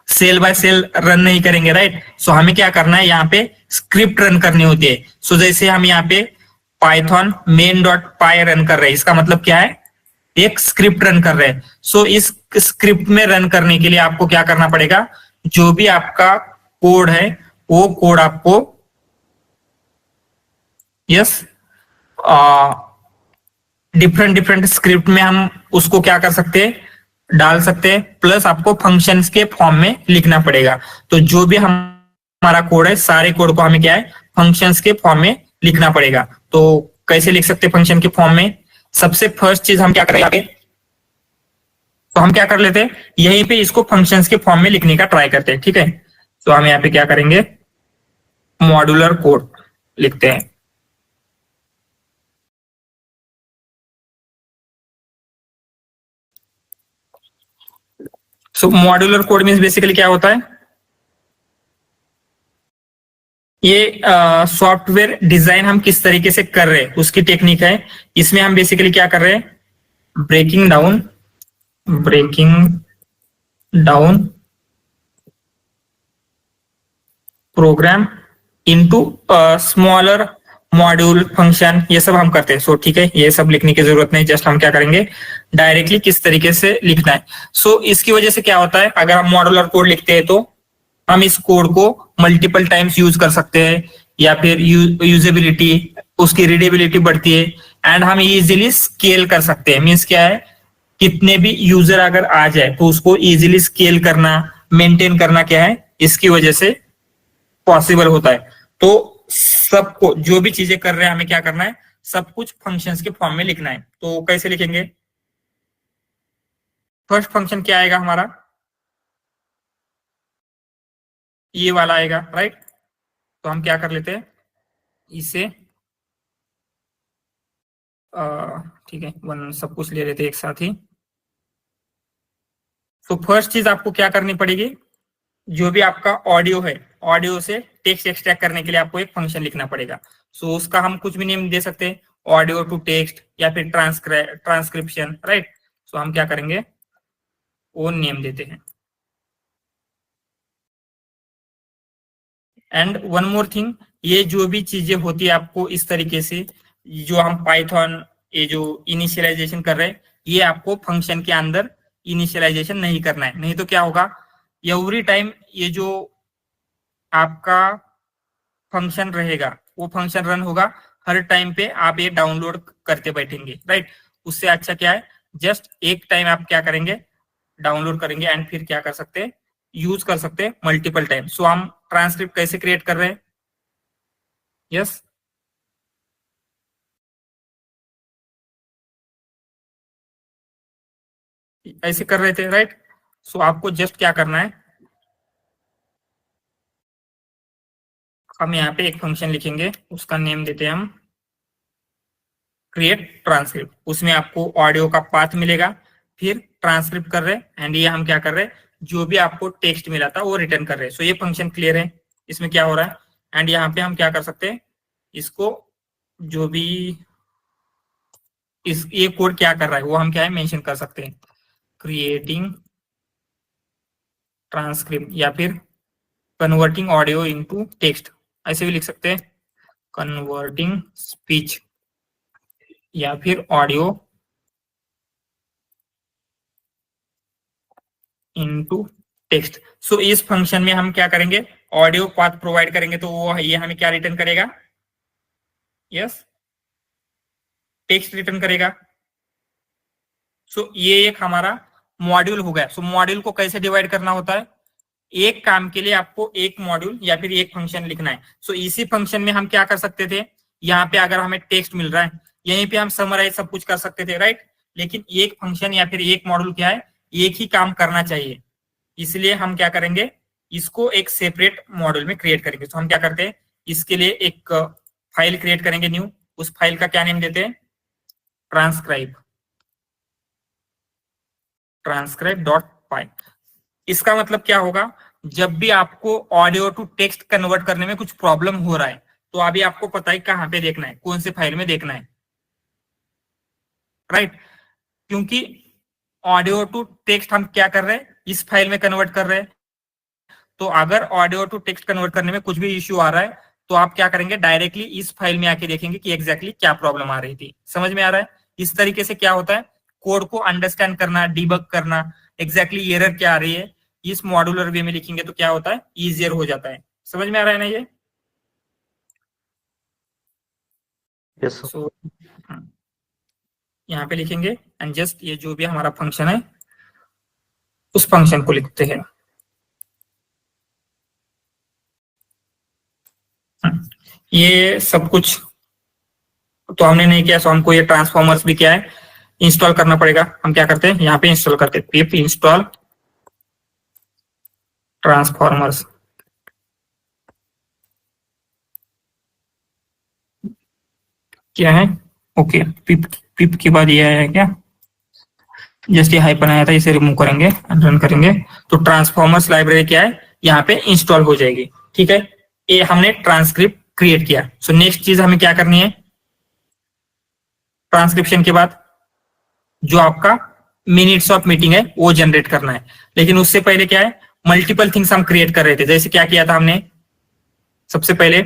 सेल बाय सेल रन नहीं करेंगे, राइट। सो हमें क्या करना है, यहाँ पे स्क्रिप्ट रन करनी होती है। सो जैसे हम यहाँ पे पाइथन मेन डॉट पाई रन कर रहे हैं, इसका मतलब क्या है एक स्क्रिप्ट रन कर रहे हैं। सो इस स्क्रिप्ट में रन करने के लिए आपको क्या करना पड़ेगा, जो भी आपका कोड है वो कोड आपको यस डिफरेंट डिफरेंट स्क्रिप्ट में हम उसको क्या कर सकते हैं, डाल सकते हैं, प्लस आपको फंक्शंस के फॉर्म में लिखना पड़ेगा। तो जो भी हमारा कोड है, सारे कोड को हमें क्या है, फंक्शंस के फॉर्म में लिखना पड़ेगा। तो कैसे लिख सकते हैं फंक्शन के फॉर्म में? सबसे फर्स्ट चीज हम क्या करेंगे, तो हम क्या कर लेते हैं, यहीं पे इसको फंक्शंस के फॉर्म में लिखने का ट्राई करते हैं, ठीक है। तो हम यहाँ पे क्या करेंगे, मॉड्यूलर कोड लिखते हैं। सो मॉड्यूलर कोड मीन्स बेसिकली क्या होता है, ये सॉफ्टवेयर डिजाइन हम किस तरीके से कर रहे हैं उसकी टेक्निक है। इसमें हम बेसिकली क्या कर रहे हैं, breaking down program into smaller module function, ये सब हम करते हैं। सो ठीक है, ये सब लिखने की जरूरत नहीं, जस्ट हम क्या करेंगे, डायरेक्टली किस तरीके से लिखना है। सो इसकी वजह से क्या होता है, अगर हम मॉड्यूलर कोड लिखते हैं तो हम इस कोड को मल्टीपल टाइम्स यूज कर सकते हैं, या फिर यूजेबिलिटी, उसकी रीडेबिलिटी बढ़ती है, एंड हम इजीली स्केल कर सकते हैं। मीन्स क्या है, कितने भी यूजर अगर आ जाए तो उसको इजीली स्केल करना, मेंटेन करना क्या है, इसकी वजह से पॉसिबल होता है। तो सबको जो भी चीजें कर रहे हैं हमें क्या करना है, सब कुछ फंक्शंस के फॉर्म में लिखना है। तो कैसे लिखेंगे, फर्स्ट फंक्शन क्या आएगा हमारा, ये वाला आएगा, राइट। तो हम क्या कर लेते हैं, इसे ठीक है, वन सब कुछ ले लेते हैं एक साथ ही। तो फर्स्ट चीज आपको क्या करनी पड़ेगी, जो भी आपका ऑडियो है, ऑडियो से टेक्स्ट एक्सट्रैक्ट करने के लिए आपको एक फंक्शन लिखना पड़ेगा। सो उसका हम कुछ भी नेम दे सकते हैं, ऑडियो टू टेक्स्ट या फिर ट्रांसक्रिप्शन, राइट। सो हम क्या करेंगे, वो नेम देते हैं। एंड वन मोर थिंग, ये जो भी चीजें होती है आपको इस तरीके से, जो हम पाइथन ये जो इनिशियलाइजेशन कर रहे हैं, ये आपको फंक्शन के अंदर इनिशियलाइजेशन नहीं करना है, नहीं तो क्या होगा, एवरी टाइम ये जो आपका फंक्शन रहेगा वो फंक्शन रन होगा, हर टाइम पे आप ये डाउनलोड करते बैठेंगे, राइट। उससे अच्छा क्या है, जस्ट एक टाइम आप क्या करेंगे, डाउनलोड करेंगे, एंड फिर क्या कर सकते हैं, यूज कर सकते हैं मल्टीपल टाइम। सो हम ट्रांसक्रिप्ट कैसे क्रिएट कर रहे हैं, यस ऐसे कर रहे थे, राइट। सो आपको जस्ट क्या करना है, हम यहाँ पे एक फंक्शन लिखेंगे, उसका नेम देते हैं हम क्रिएट ट्रांसक्रिप्ट। उसमें आपको ऑडियो का पाथ मिलेगा, फिर ट्रांसक्रिप्ट कर रहे हैं, एंड ये हम क्या कर रहे हैं, जो भी आपको टेक्स्ट मिला था वो रिटर्न कर रहे हैं। सो ये फंक्शन क्लियर है, इसमें क्या हो रहा है, एंड यहाँ पे हम क्या कर सकते हैं, इसको जो भी इस ये कोड क्या कर रहा है वो हम क्या है मेंशन कर सकते हैं, क्रिएटिंग ट्रांसक्रिप्ट या फिर कन्वर्टिंग ऑडियो इनटू टेक्स्ट, ऐसे भी लिख सकते हैं, कन्वर्टिंग स्पीच या फिर ऑडियो इनटू टेक्स्ट। सो इस फंक्शन में हम क्या करेंगे, ऑडियो पाथ प्रोवाइड करेंगे, तो वो ये हमें क्या रिटर्न करेगा, यस टेक्स्ट रिटर्न करेगा। सो ये एक हमारा मॉड्यूल हो गया। सो मॉड्यूल को कैसे डिवाइड करना होता है, एक काम के लिए आपको एक मॉड्यूल या फिर एक फंक्शन लिखना है। सो इसी फंक्शन में हम क्या कर सकते थे, यहाँ पे अगर हमें टेक्स्ट मिल रहा है, यहीं पे हम समराइज सब कुछ कर सकते थे, राइट। लेकिन एक फंक्शन या फिर एक मॉड्यूल क्या है, एक ही काम करना चाहिए, इसलिए हम क्या करेंगे, इसको एक सेपरेट मॉड्यूल में क्रिएट करेंगे। तो हम क्या करते हैं, इसके लिए एक फाइल क्रिएट करेंगे न्यू, उस फाइल का क्या नेम देते हैं, transcribe.py। इसका मतलब क्या होगा, जब भी आपको ऑडियो टू टेक्स्ट कन्वर्ट करने में कुछ प्रॉब्लम हो रहा है, तो अभी आपको पता है कहां पे देखना है, कौन से फाइल में देखना है, राइट। क्योंकि ऑडियो टू टेक्स्ट हम क्या कर रहे हैं, इस फाइल में कन्वर्ट कर रहे हैं। तो अगर ऑडियो टू टेक्स्ट कन्वर्ट करने में कुछ भी इश्यू आ रहा है, तो आप क्या करेंगे, डायरेक्टली इस फाइल में आके देखेंगे कि एग्जैक्टली क्या प्रॉब्लम आ रही थी। समझ में आ रहा है, इस तरीके से क्या होता है, कोड को अंडरस्टैंड करना, डिबग करना, एग्जैक्टली एरर क्या आ रही है, इस मॉड्यूलर वे में लिखेंगे तो क्या होता है, इजियर हो जाता है। समझ में आ रहा है ना ये? Yes sir. सो यहाँ पे लिखेंगे एंड जस्ट ये जो भी हमारा फंक्शन है उस फंक्शन को लिखते हैं। ये सब कुछ तो हमने नहीं किया, सो हमको ये ट्रांसफॉर्मर्स भी क्या है इंस्टॉल करना पड़ेगा। हम क्या करते हैं, यहाँ पे इंस्टॉल करते हैं पिप इंस्टॉल ट्रांसफॉर्मर्स। क्या है, ओके, पिप पिप के बाद ये है क्या, जस्ट ये हाइपन आया था, इसे रिमूव करेंगे, रन करेंगे तो ट्रांसफॉर्मर्स लाइब्रेरी क्या है यहाँ पे इंस्टॉल हो जाएगी। ठीक है, ये हमने ट्रांसक्रिप्ट क्रिएट किया। सो नेक्स्ट चीज हमें क्या करनी है, ट्रांसक्रिप्शन के बाद जो आपका मिनट्स ऑफ मीटिंग है वो जनरेट करना है। लेकिन उससे पहले क्या है, मल्टीपल थिंग्स हम क्रिएट कर रहे थे। जैसे क्या किया था हमने, सबसे पहले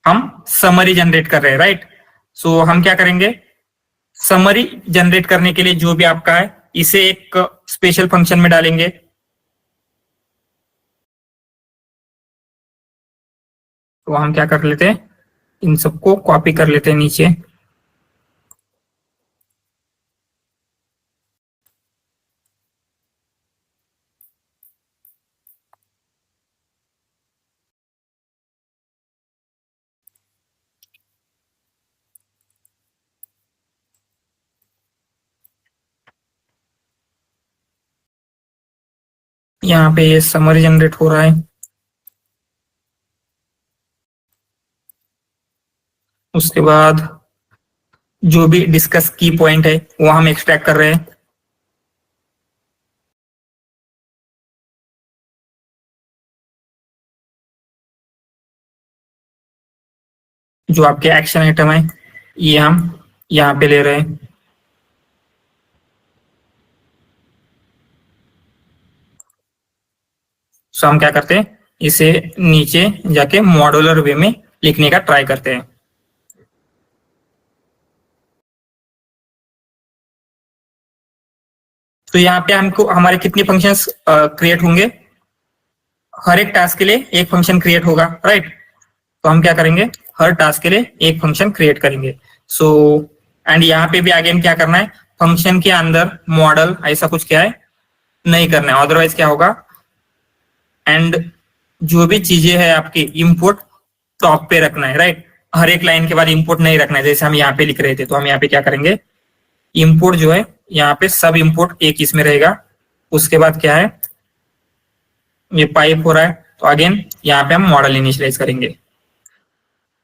हम समरी जनरेट कर रहे हैं, राइट। सो हम क्या करेंगे, समरी जनरेट करने के लिए जो भी आपका है इसे एक स्पेशल फंक्शन में डालेंगे। तो हम क्या कर लेते हैं, इन सबको कॉपी कर लेते हैं नीचे। यहाँ पे ये समरी जनरेट हो रहा है। उसके बाद जो भी डिस्कस की पॉइंट है वो हम एक्सट्रैक्ट कर रहे हैं। जो आपके एक्शन आइटम है ये हम यहाँ पे ले रहे हैं। सो हम क्या करते हैं, इसे नीचे जाके मॉड्यूलर वे में लिखने का ट्राई करते हैं। तो यहाँ पे हमको हमारे कितने फंक्शंस क्रिएट होंगे, हर एक टास्क के लिए एक फंक्शन क्रिएट होगा, राइट। तो हम क्या करेंगे, हर टास्क के लिए एक फंक्शन क्रिएट करेंगे। सो एंड यहाँ पे भी अगेन क्या करना है, फंक्शन के अंदर मॉडल ऐसा कुछ क्या है नहीं करना है, अदरवाइज क्या होगा, एंड जो भी चीजें है आपकी इंपोर्ट टॉप पे रखना है, राइट। हर एक लाइन के बाद इंपोर्ट नहीं रखना है। जैसे हम यहाँ पे लिख रहे थे तो हम यहाँ पे क्या करेंगे, इंपोर्ट जो है यहाँ पे सब इंपोर्ट एक इसमें रहेगा। उसके बाद क्या है, ये पाइप हो रहा है तो अगेन यहाँ पे हम मॉडल इनिशियलाइज करेंगे।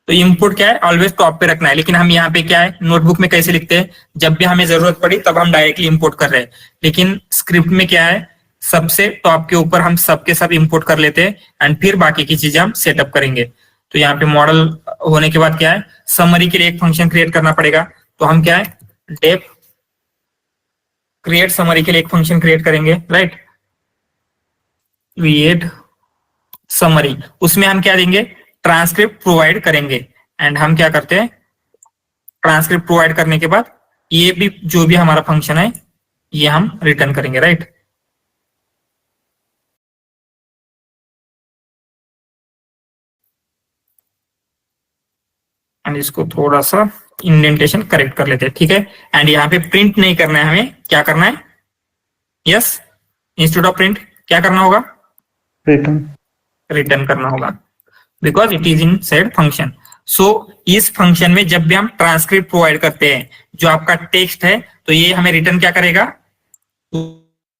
तो इंपोर्ट क्या है, ऑलवेज टॉप पे रखना है। लेकिन हम यहाँ पे क्या है, नोटबुक में कैसे लिखते हैं, जब भी हमें जरूरत पड़ी तब हम डायरेक्टली इंपोर्ट कर रहे हैं। लेकिन स्क्रिप्ट में क्या है, सबसे टॉप के ऊपर हम सबके सब इंपोर्ट कर लेते हैं एंड फिर बाकी की चीजें हम सेटअप करेंगे। तो यहाँ पे मॉडल होने के बाद क्या है, समरी के लिए एक फंक्शन क्रिएट करना पड़ेगा। तो हम क्या है, डेफ क्रिएट समरी के लिए एक फंक्शन क्रिएट करेंगे, राइट। क्रिएट समरी, उसमें हम क्या देंगे, ट्रांसक्रिप्ट प्रोवाइड करेंगे। एंड हम क्या करते हैं, ट्रांसक्रिप्ट प्रोवाइड करने के बाद ये भी जो भी हमारा फंक्शन है ये हम रिटर्न करेंगे, राइट। एंड इसको थोड़ा सा इंडेंटेशन करेक्ट कर लेते हैं, ठीक है। एंड यहाँ पे प्रिंट नहीं करना है, हमें क्या करना है, यस, इंस्टेड ऑफ प्रिंट क्या करना होगा, रिटर्न करना होगा, because it is in said function. So इस फंक्शन में जब भी हम ट्रांसक्रिप्ट प्रोवाइड करते हैं, जो आपका टेक्स्ट है, तो ये हमें रिटर्न क्या करेगा,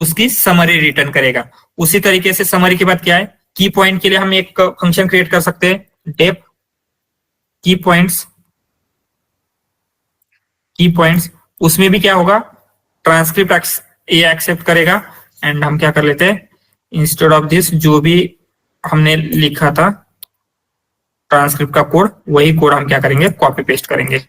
उसकी समरी रिटर्न करेगा। उसी तरीके से समरी के बाद क्या है, की पॉइंट के लिए हम एक फंक्शन क्रिएट कर सकते हैं, डेफ की पॉइंट्स, उसमें भी क्या होगा, ट्रांसक्रिप्ट ये एक्सेप्ट करेगा। एंड हम क्या कर लेते हैं, इंस्टेड ऑफ दिस जो भी हमने लिखा था ट्रांसक्रिप्ट का कोड, वही कोड हम क्या करेंगे, कॉपी पेस्ट करेंगे।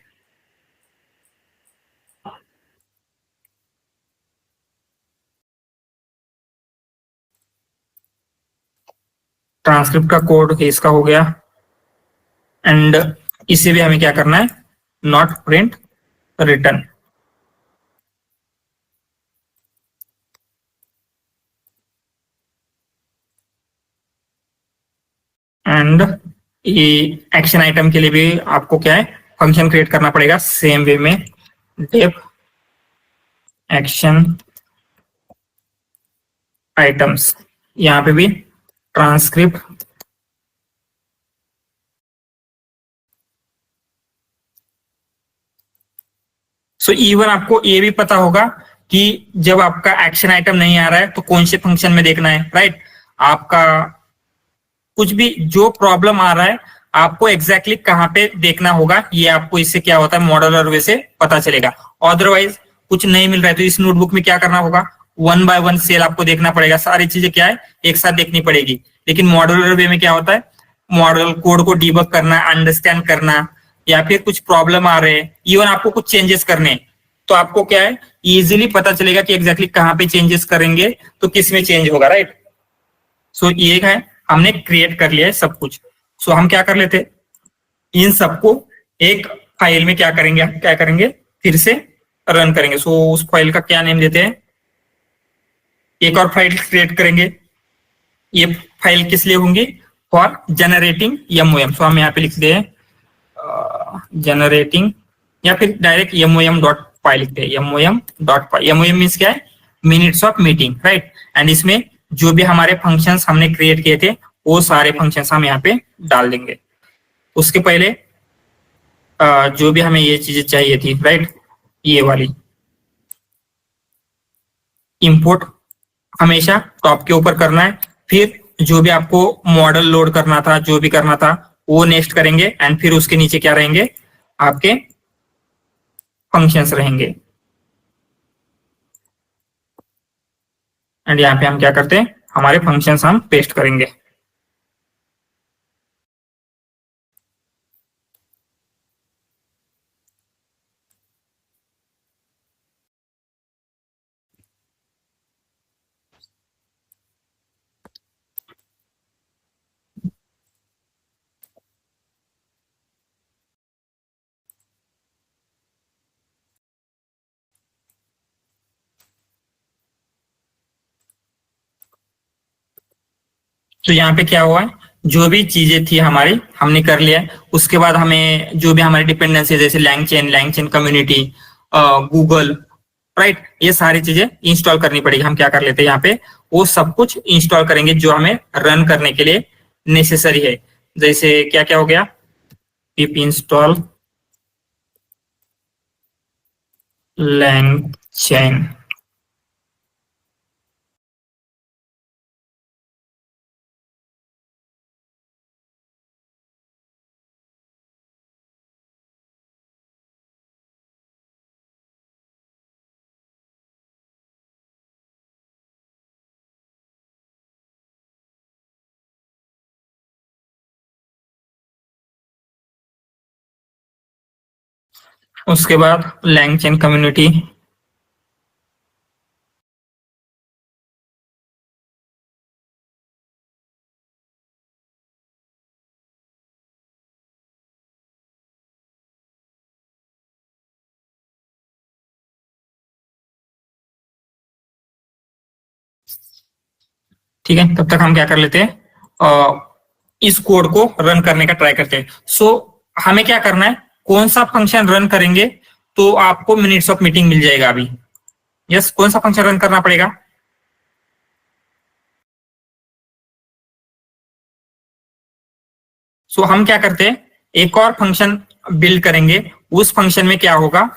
ट्रांसक्रिप्ट का कोड इसका हो गया। एंड इसे भी हमें क्या करना है, नॉट प्रिंट रिटर्न। एंड ये एक्शन आइटम के लिए भी आपको क्या है, फंक्शन क्रिएट करना पड़ेगा सेम वे में, डेफ एक्शन आइटम्स। यहाँ पे भी ट्रांसक्रिप्ट सो इवन आपको ये भी पता होगा कि जब आपका एक्शन आइटम नहीं आ रहा है तो कौन से फंक्शन में देखना है, राइट। आपका कुछ भी जो प्रॉब्लम आ रहा है आपको एग्जैक्टली कहाँ पे देखना होगा, ये आपको इससे क्या होता है मॉडलर वे से पता चलेगा। अदरवाइज कुछ नहीं मिल रहा है तो इस नोटबुक में क्या करना होगा, 1 बाय 1 सेल आपको देखना पड़ेगा, सारी चीजें क्या है एक साथ देखनी पड़ेगी। लेकिन मॉडलर वे में क्या होता है, मॉडल कोड को डीबग करना, अंडरस्टैंड करना, या फिर कुछ प्रॉब्लम आ रहे हैं, इवन आपको कुछ चेंजेस करने हैं, तो आपको क्या है इजीली पता चलेगा कि एग्जैक्टली कहाँ पे चेंजेस करेंगे तो किस में चेंज होगा, राइट। सो ये है हमने क्रिएट कर लिया है सब कुछ। सो हम क्या कर लेते, इन सबको एक फाइल में क्या करेंगे फिर से रन करेंगे। सो उस फाइल का क्या नेम देते हैं, एक और फाइल क्रिएट करेंगे। ये फाइल किस लिए होंगी, फॉर जनरेटिंग MOM। सो हम यहाँ पे लिख दे जनरेटिंग, या फिर डायरेक्ट MOM.py लिखते हैं, MOM.py। MOM मीन्स क्या है, minutes of meeting, right. And इसमें जो भी हमारे फंक्शंस हमने क्रिएट किए थे वो सारे फंक्शंस हम यहाँ पे डाल देंगे। उसके पहले जो भी हमें ये चीजें चाहिए थी, राइट, ये वाली इंपोर्ट हमेशा टॉप के ऊपर करना है। फिर जो भी आपको मॉडल लोड करना था, जो भी करना था वो नेक्स्ट करेंगे, एंड फिर उसके नीचे क्या रहेंगे, आपके फंक्शंस रहेंगे। एंड यहाँ पे हम क्या करते हैं, हमारे फंक्शंस हम पेस्ट करेंगे। तो यहाँ पे क्या हुआ है, जो भी चीजें थी हमारी हमने कर लिया है। उसके बाद हमें जो भी हमारी डिपेंडेंसी जैसे लैंगचेन कम्युनिटी, गूगल, राइट, ये सारी चीजें इंस्टॉल करनी पड़ेगी। हम क्या कर लेते हैं यहाँ पे, वो सब कुछ इंस्टॉल करेंगे जो हमें रन करने के लिए नेसेसरी है। जैसे क्या क्या हो गया, पिप इंस्टॉल लैंगचेन, उसके बाद लैंगचेन कम्युनिटी, ठीक है। तब तक हम क्या कर लेते हैं, इस कोड को रन करने का ट्राई करते हैं। सो हमें क्या करना है, कौन सा फंक्शन रन करेंगे तो आपको मिनट्स ऑफ मीटिंग मिल जाएगा अभी। यस, कौन सा फंक्शन रन करना पड़ेगा, सो हम क्या करते हैं, एक और फंक्शन बिल्ड करेंगे। उस फंक्शन में क्या होगा,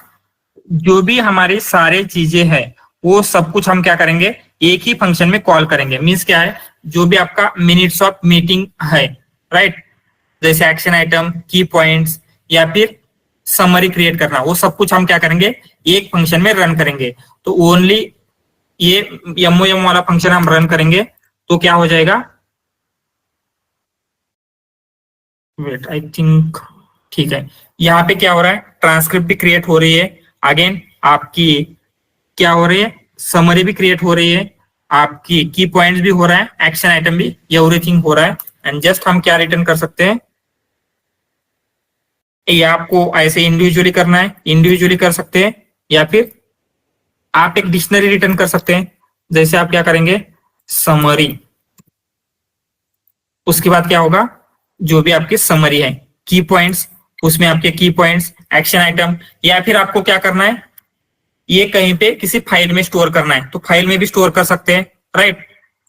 जो भी हमारी सारी चीजें हैं वो सब कुछ हम क्या करेंगे, एक ही फंक्शन में कॉल करेंगे। मींस क्या है, जो भी आपका मिनट्स ऑफ मीटिंग है, राइट, जैसे एक्शन आइटम, की पॉइंट्स, या फिर समरी क्रिएट करना, वो सब कुछ हम क्या करेंगे, एक फंक्शन में रन करेंगे। तो ओनली ये MOM वाला फंक्शन हम रन करेंगे तो क्या हो जाएगा, वेट आई थिंक, ठीक है। यहाँ पे क्या हो रहा है, ट्रांसक्रिप्ट भी क्रिएट हो रही है, अगेन आपकी क्या हो रही है, समरी भी क्रिएट हो रही है, आपकी की पॉइंट्स भी हो रहा है, एक्शन आइटम भी, एवरीथिंग हो रहा है। एंड जस्ट हम क्या रिटर्न कर सकते हैं, ये आपको ऐसे इंडिविजुअली करना है, इंडिविजुअली कर सकते हैं, या फिर आप एक डिक्शनरी रिटर्न कर सकते हैं। जैसे आप क्या करेंगे, समरी, उसके बाद क्या होगा, जो भी आपकी समरी है, की पॉइंट्स, उसमें आपके की पॉइंट्स, एक्शन आइटम, या फिर आपको क्या करना है, ये कहीं पे किसी फाइल में स्टोर करना है तो फाइल में भी स्टोर कर सकते हैं, राइट।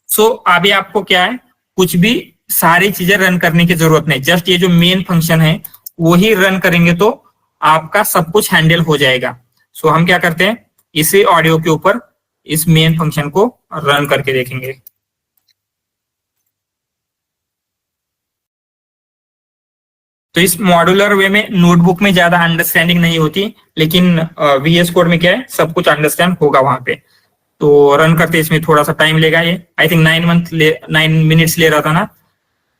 सो अभी आपको क्या है, कुछ भी सारी चीजें रन करने की जरूरत नहीं, जस्ट ये जो मेन फंक्शन है वो ही रन करेंगे तो आपका सब कुछ हैंडल हो जाएगा। सो हम क्या करते हैं, इसी ऑडियो के ऊपर इस मेन फंक्शन को रन करके देखेंगे। तो इस मॉड्यूलर वे में नोटबुक में ज्यादा अंडरस्टैंडिंग नहीं होती, लेकिन VS कोड में क्या है, सब कुछ अंडरस्टैंड होगा वहां पे। तो रन करते इसमें थोड़ा सा टाइम लेगा, ये आई थिंक 9 मिनट्स ले रहा था ना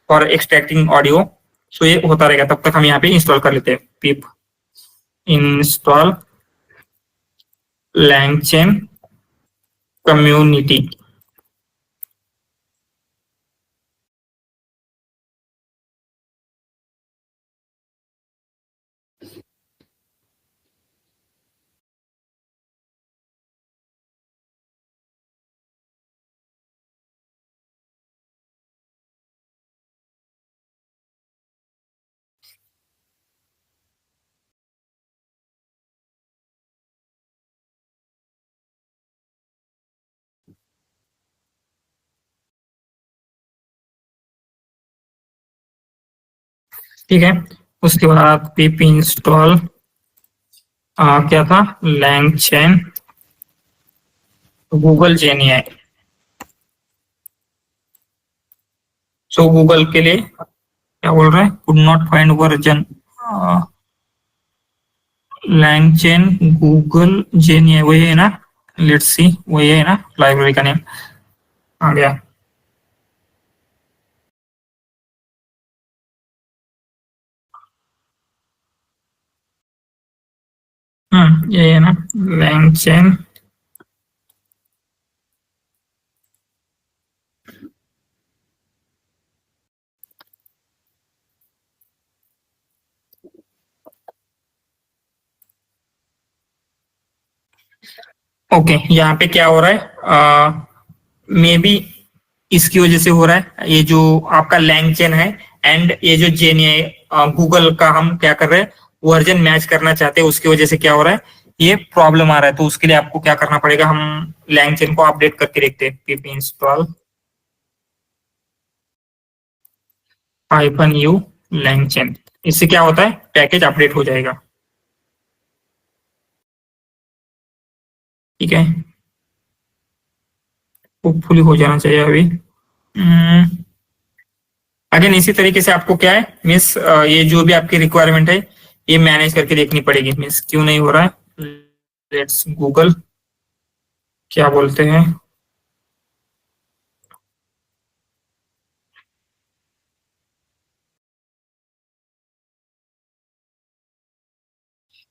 फॉर एक्सट्रैक्टिंग ऑडियो। सो ये होता रहेगा, तब तक हम यहाँ पे इंस्टॉल कर लेते हैं, पिप इंस्टॉल LangChain कम्युनिटी। ठीक है, उसके बाद पिप इंस्टॉल क्या था, LangChain गूगल जेनी। सो गूगल के लिए क्या बोल रहा है, could not find version, LangChain Google jenny वही है ना, लेट्स सी वही है ना, लाइब्रेरी का नेम आ गया। ये है ना LangChain ओके। यहाँ पे क्या हो रहा है, मे बी इसकी वजह से हो रहा है, ये जो आपका LangChain है एंड ये जो जेनी है गूगल का, हम क्या कर रहे हैं, वर्जन मैच करना चाहते हैं, उसकी वजह से क्या हो रहा है, ये प्रॉब्लम आ रहा है। तो उसके लिए आपको क्या करना पड़ेगा, हम LangChain को अपडेट करके देखते हैं, pip इंस्टॉल -u LangChain। इससे क्या होता है, पैकेज अपडेट हो जाएगा। ठीक है, होपफुली हो जाना चाहिए अभी। अगेन इसी तरीके से आपको क्या है, मीन्स ये जो भी आपकी रिक्वायरमेंट है ये मैनेज करके देखनी पड़ेगी। मीन्स क्यों नहीं हो रहा है, लेट्स गूगल क्या बोलते हैं,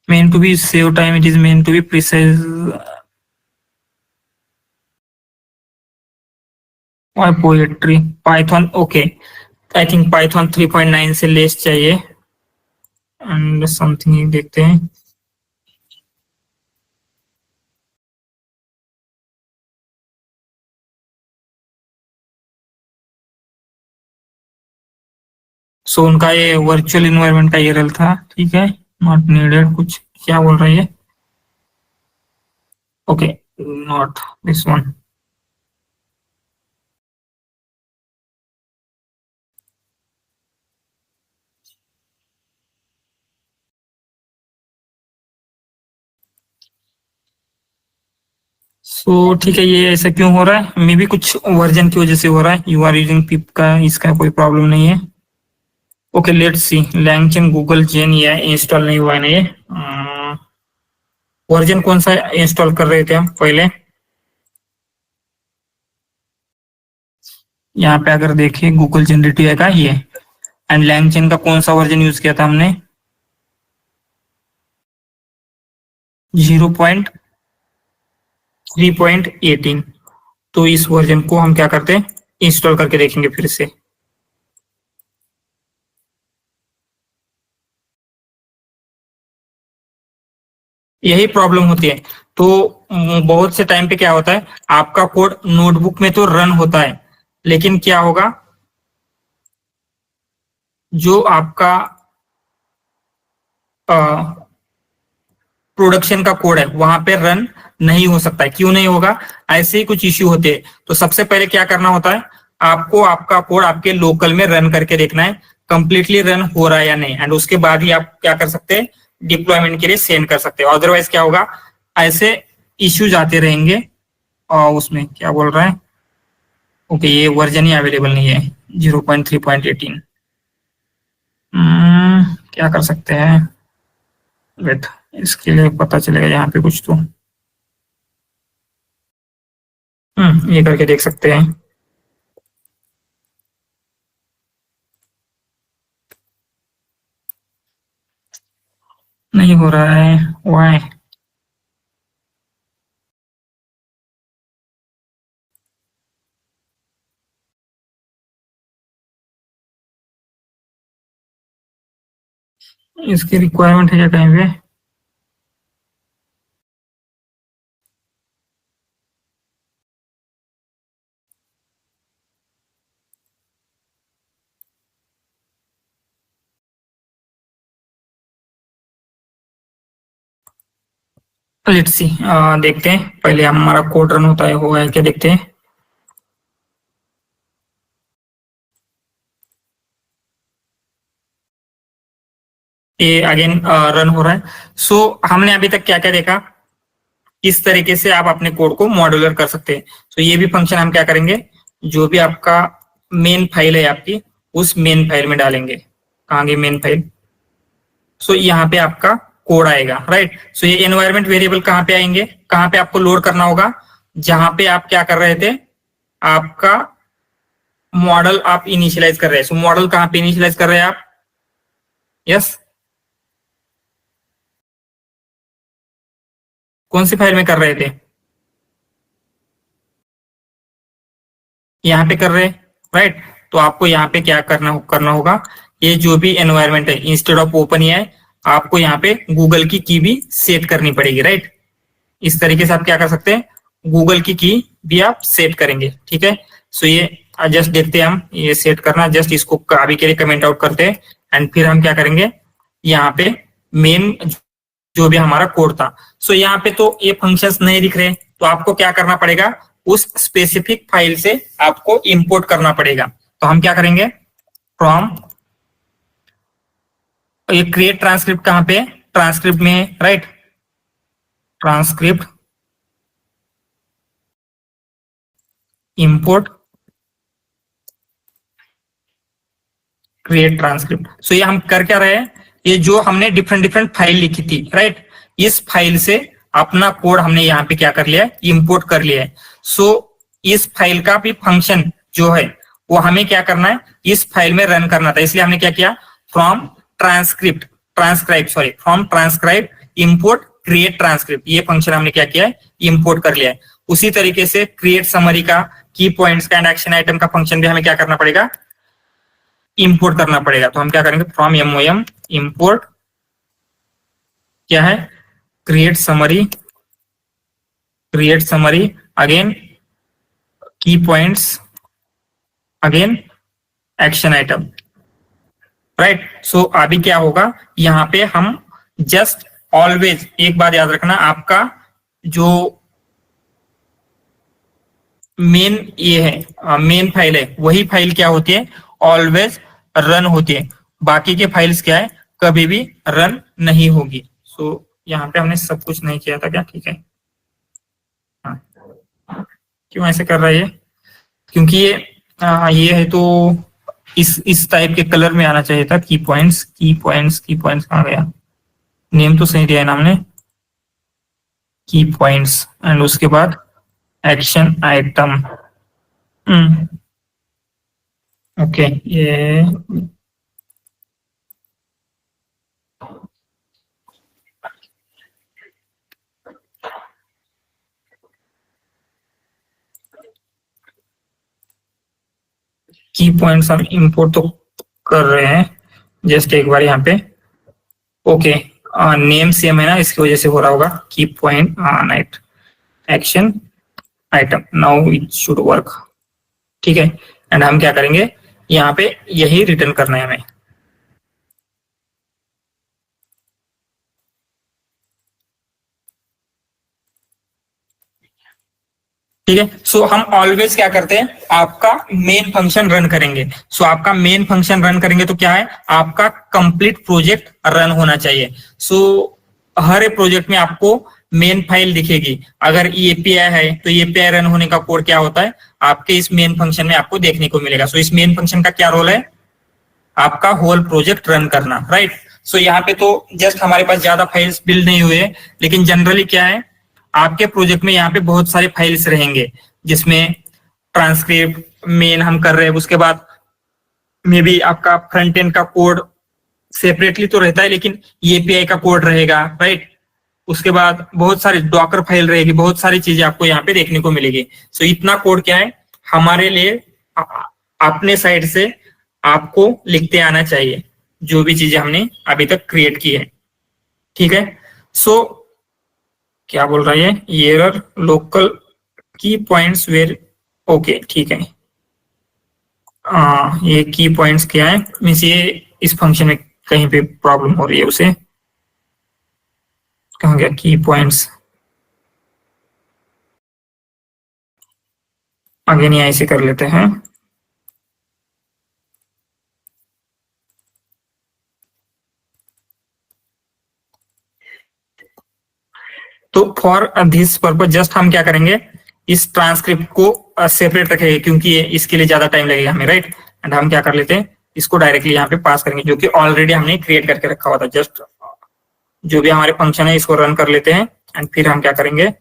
meant to be save time, it is meant to be precise और poetry Python. Okay, I think Python 3.9 से लेस चाहिए एंड समथिंग देखते हैं। सो उनका ये वर्चुअल इन्वायरमेंट का एरर था, ठीक है, नॉट नीडेड, कुछ क्या बोल रहा है, ओके नॉट दिस वन। सो ठीक है, ये ऐसा क्यों हो रहा है, मे बी कुछ वर्जन की वजह से हो रहा है, यू आर यूजिंग पिप का, इसका कोई प्रॉब्लम नहीं है। Okay let's see, LangChain Google gen ये इंस्टॉल नहीं हुआ है ना, ये वर्जन कौन सा इंस्टॉल कर रहे थे हम पहले, यहाँ पे अगर देखिए गूगल जनरेटिव है का ये, एंड LangChain का कौन सा वर्जन यूज किया था हमने, 0.3.18। तो इस वर्जन को हम क्या करते हैं, इंस्टॉल करके देखेंगे फिर से। यही प्रॉब्लम होती है। तो बहुत से टाइम पे क्या होता है, आपका कोड नोटबुक में तो रन होता है, लेकिन क्या होगा, जो आपका प्रोडक्शन का कोड है वहां पे रन नहीं हो सकता है। क्यों नहीं होगा? ऐसे ही कुछ इश्यू होते हैं। तो सबसे पहले क्या करना होता है, आपको आपका कोड आपके लोकल में रन करके देखना है कंप्लीटली रन हो रहा है या नहीं, एंड उसके बाद ही आप क्या कर सकते हैं, डिप्लॉयमेंट के लिए सेंड कर सकते हैं। अदरवाइज क्या होगा, ऐसे इश्यूज आते रहेंगे। और उसमें क्या बोल रहा है, ओके ये वर्जन ही अवेलेबल नहीं है 0.3.18। क्या कर सकते हैं, वेट इसके लिए पता चलेगा यहाँ पे कुछ तो। ये करके देख सकते हैं। नहीं हो रहा है, वाई? इसकी रिक्वायरमेंट है क्या कहीं पे? लेट्स सी, देखते हैं पहले हमारा कोड रन होता है, हुआ है क्या देखते हैं। ये अगेन रन हो रहा है। सो हमने अभी तक क्या क्या देखा, किस तरीके से आप अपने कोड को मॉड्यूलर कर सकते हैं। तो ये भी फंक्शन हम क्या करेंगे, जो भी आपका मेन फाइल है आपकी, उस मेन फाइल में डालेंगे। कहाँ गई मेन फाइल? सो यहाँ पे आपका कोड आएगा, राइट। सो ये एनवायरमेंट वेरिएबल कहाँ पे आएंगे, कहाँ पे आपको लोड करना होगा, जहां पे आप क्या कर रहे थे, आपका मॉडल आप इनिशियलाइज कर रहे हैं। सो मॉडल कहाँ पे इनिशियलाइज कर रहे हैं आप? यस, कौन सी फाइल में कर रहे थे? यहाँ पे कर रहे हैं, राइट। तो आपको यहाँ पे क्या करना होगा, ये जो भी एनवायरमेंट है, इंस्टेड ऑफ ओपन है, आपको यहाँ पे गूगल की भी सेट करनी पड़ेगी, राइट। इस तरीके से आप क्या कर सकते हैं, गूगल की भी आप सेट करेंगे, ठीक है। सो ये जस्ट देखते हैं हम, ये सेट करना, जस्ट इसको अभी के लिए कमेंट आउट करते हैं, एंड फिर हम क्या करेंगे, यहाँ पे मेन जो भी हमारा कोड था। सो यहाँ पे तो ये फंक्शंस नहीं दिख रहे, तो आपको क्या करना पड़ेगा, उस स्पेसिफिक फाइल से आपको इंपोर्ट करना पड़ेगा। तो हम क्या करेंगे, फ्रॉम, ये क्रिएट ट्रांसक्रिप्ट कहाँ पे, ट्रांसक्रिप्ट में है, right. Transcript import create transcript. So ये हम कर क्या रहे हैं, ये जो हमने डिफरेंट फाइल लिखी थी, राइट, इस फाइल से अपना कोड हमने यहाँ पे क्या कर लिया है, इंपोर्ट कर लिया है। सो इस फाइल का भी फंक्शन जो है वो हमें क्या करना है, इस फाइल में रन करना था। इसलिए हमने क्या किया, from transcribe import create transcript, ये फंक्शन हमने क्या किया है, इंपोर्ट कर लिया है। उसी तरीके से क्रिएट समरी का, की पॉइंट्स का एंड एक्शन आइटम का फंक्शन भी हमें क्या करना पड़ेगा, इंपोर्ट करना पड़ेगा। तो हम क्या करेंगे, फ्रॉम MOM इंपोर्ट क्या है, create summary again key points again action item, right. So अभी क्या होगा, यहाँ पे हम जस्ट ऑलवेज एक बात याद रखना, आपका जो मेन ये है, मेन फाइल है, वही फाइल क्या होती है, ऑलवेज रन होती है। बाकी के फाइल्स क्या है, कभी भी रन नहीं होगी। सो यहाँ पे हमने सब कुछ नहीं किया था क्या, ठीक है। हाँ, क्यों ऐसे कर रहा है ये, क्योंकि ये है तो इस टाइप के कलर में आना चाहिए था। की पॉइंट्स कहाँ गया, नेम तो सही दिया है ना हमने, की पॉइंट्स एंड उसके बाद एक्शन आइटम। ओके, ये की पॉइंट्स हम इंपोर्ट तो कर रहे हैं, जस्ट एक बार यहाँ पे, ओके नेम सेम है ना, इसकी वजह से हो रहा होगा। की point night action item, now it should work, ठीक है। एंड हम क्या करेंगे, यहाँ पे यही रिटर्न करना है हमें, ठीक है। सो हम ऑलवेज क्या करते हैं, आपका मेन फंक्शन रन करेंगे। सो आपका मेन फंक्शन रन करेंगे तो क्या है, आपका कंप्लीट प्रोजेक्ट रन होना चाहिए। सो हर एक प्रोजेक्ट में आपको मेन फाइल दिखेगी। अगर एपीआई है तो एपीआई रन होने का कोड क्या होता है, आपके इस मेन फंक्शन में आपको देखने को मिलेगा। सो इस मेन फंक्शन का क्या रोल है, आपका होल प्रोजेक्ट रन करना, राइट। सो यहाँ पे तो जस्ट हमारे पास ज्यादा फाइल्स बिल्ड नहीं हुए, लेकिन जनरली क्या है, आपके प्रोजेक्ट में यहाँ पे बहुत सारे फाइल्स रहेंगे, जिसमें ट्रांसक्रिप्ट मेन हम कर रहे हैं, उसके बाद मे बी आपका फ्रंट एंड का कोड सेपरेटली तो रहता है, लेकिन एपीआई का कोड रहेगा, राइट। उसके बाद बहुत सारी डॉकर फाइल रहेगी, बहुत सारी चीजें आपको यहाँ पे देखने को मिलेगी। सो इतना कोड क्या है, हमारे लिए अपने साइड से आपको लिखते आना चाहिए, जो भी चीजें हमने अभी तक क्रिएट की है, ठीक है। सो क्या बोल रहा है ये, एरर लोकल की पॉइंट्स वेर, ओके ठीक है। ये की पॉइंट्स क्या है, मीन्स ये इस फंक्शन में कहीं पे प्रॉब्लम हो रही है, उसे कहाँ गया की पॉइंट्स, अगेन यहाँ ऐसे कर लेते हैं। तो फॉर दिस पर्पज जस्ट हम क्या करेंगे, इस ट्रांसक्रिप्ट को सेपरेट रखेंगे, क्योंकि ये इसके लिए ज्यादा टाइम लगेगा हमें, राइट। एंड हम क्या कर लेते हैं, इसको डायरेक्टली यहाँ पे पास करेंगे, जो कि ऑलरेडी हमने क्रिएट करके रखा हुआ था। जस्ट जो भी हमारे फंक्शन है इसको रन कर लेते हैं, एंड फिर हम क्या करेंगे,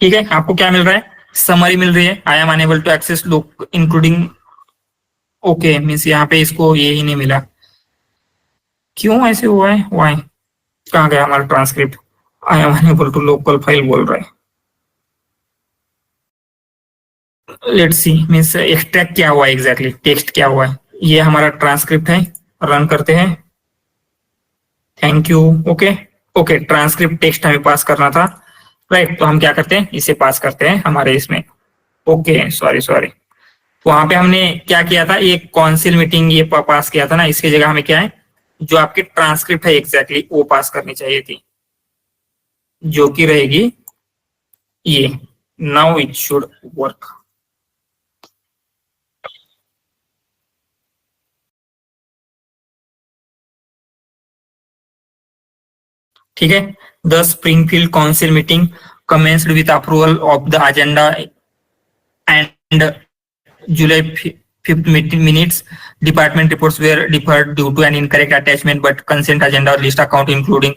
ठीक है। आपको क्या मिल रहा है, समरी मिल रही है, I am unable to access look including, okay means यहाँ पे इसको ये ही नहीं मिला, क्यों ऐसे हुआ है, वाई, कहाँ गया हमारा transcript, I am unable to local file बोल रहा है। लेट्स सी मीन्स एक्सट्रैक्ट क्या हुआ एग्जैक्टली, टेक्स्ट क्या हुआ है, ये हमारा ट्रांसक्रिप्ट है, रन करते हैं, thank you, okay okay. Transcript text हमें पास करना था, राइट। तो हम क्या करते हैं, इसे पास करते हैं हमारे इसमें, ओके सॉरी सॉरी। वहां पे हमने क्या किया था, एक काउंसिल मीटिंग ये पास किया था ना, इसकी जगह हमें क्या है, जो आपकी ट्रांसक्रिप्ट है एग्जैक्टली वो पास करनी चाहिए थी, जो कि रहेगी ये, नाउ इट शुड वर्क। ठीक है। The Springfield council meeting commenced with approval of the agenda and July 5th minutes. Department reports were deferred due to an incorrect attachment, but consent agenda or list account including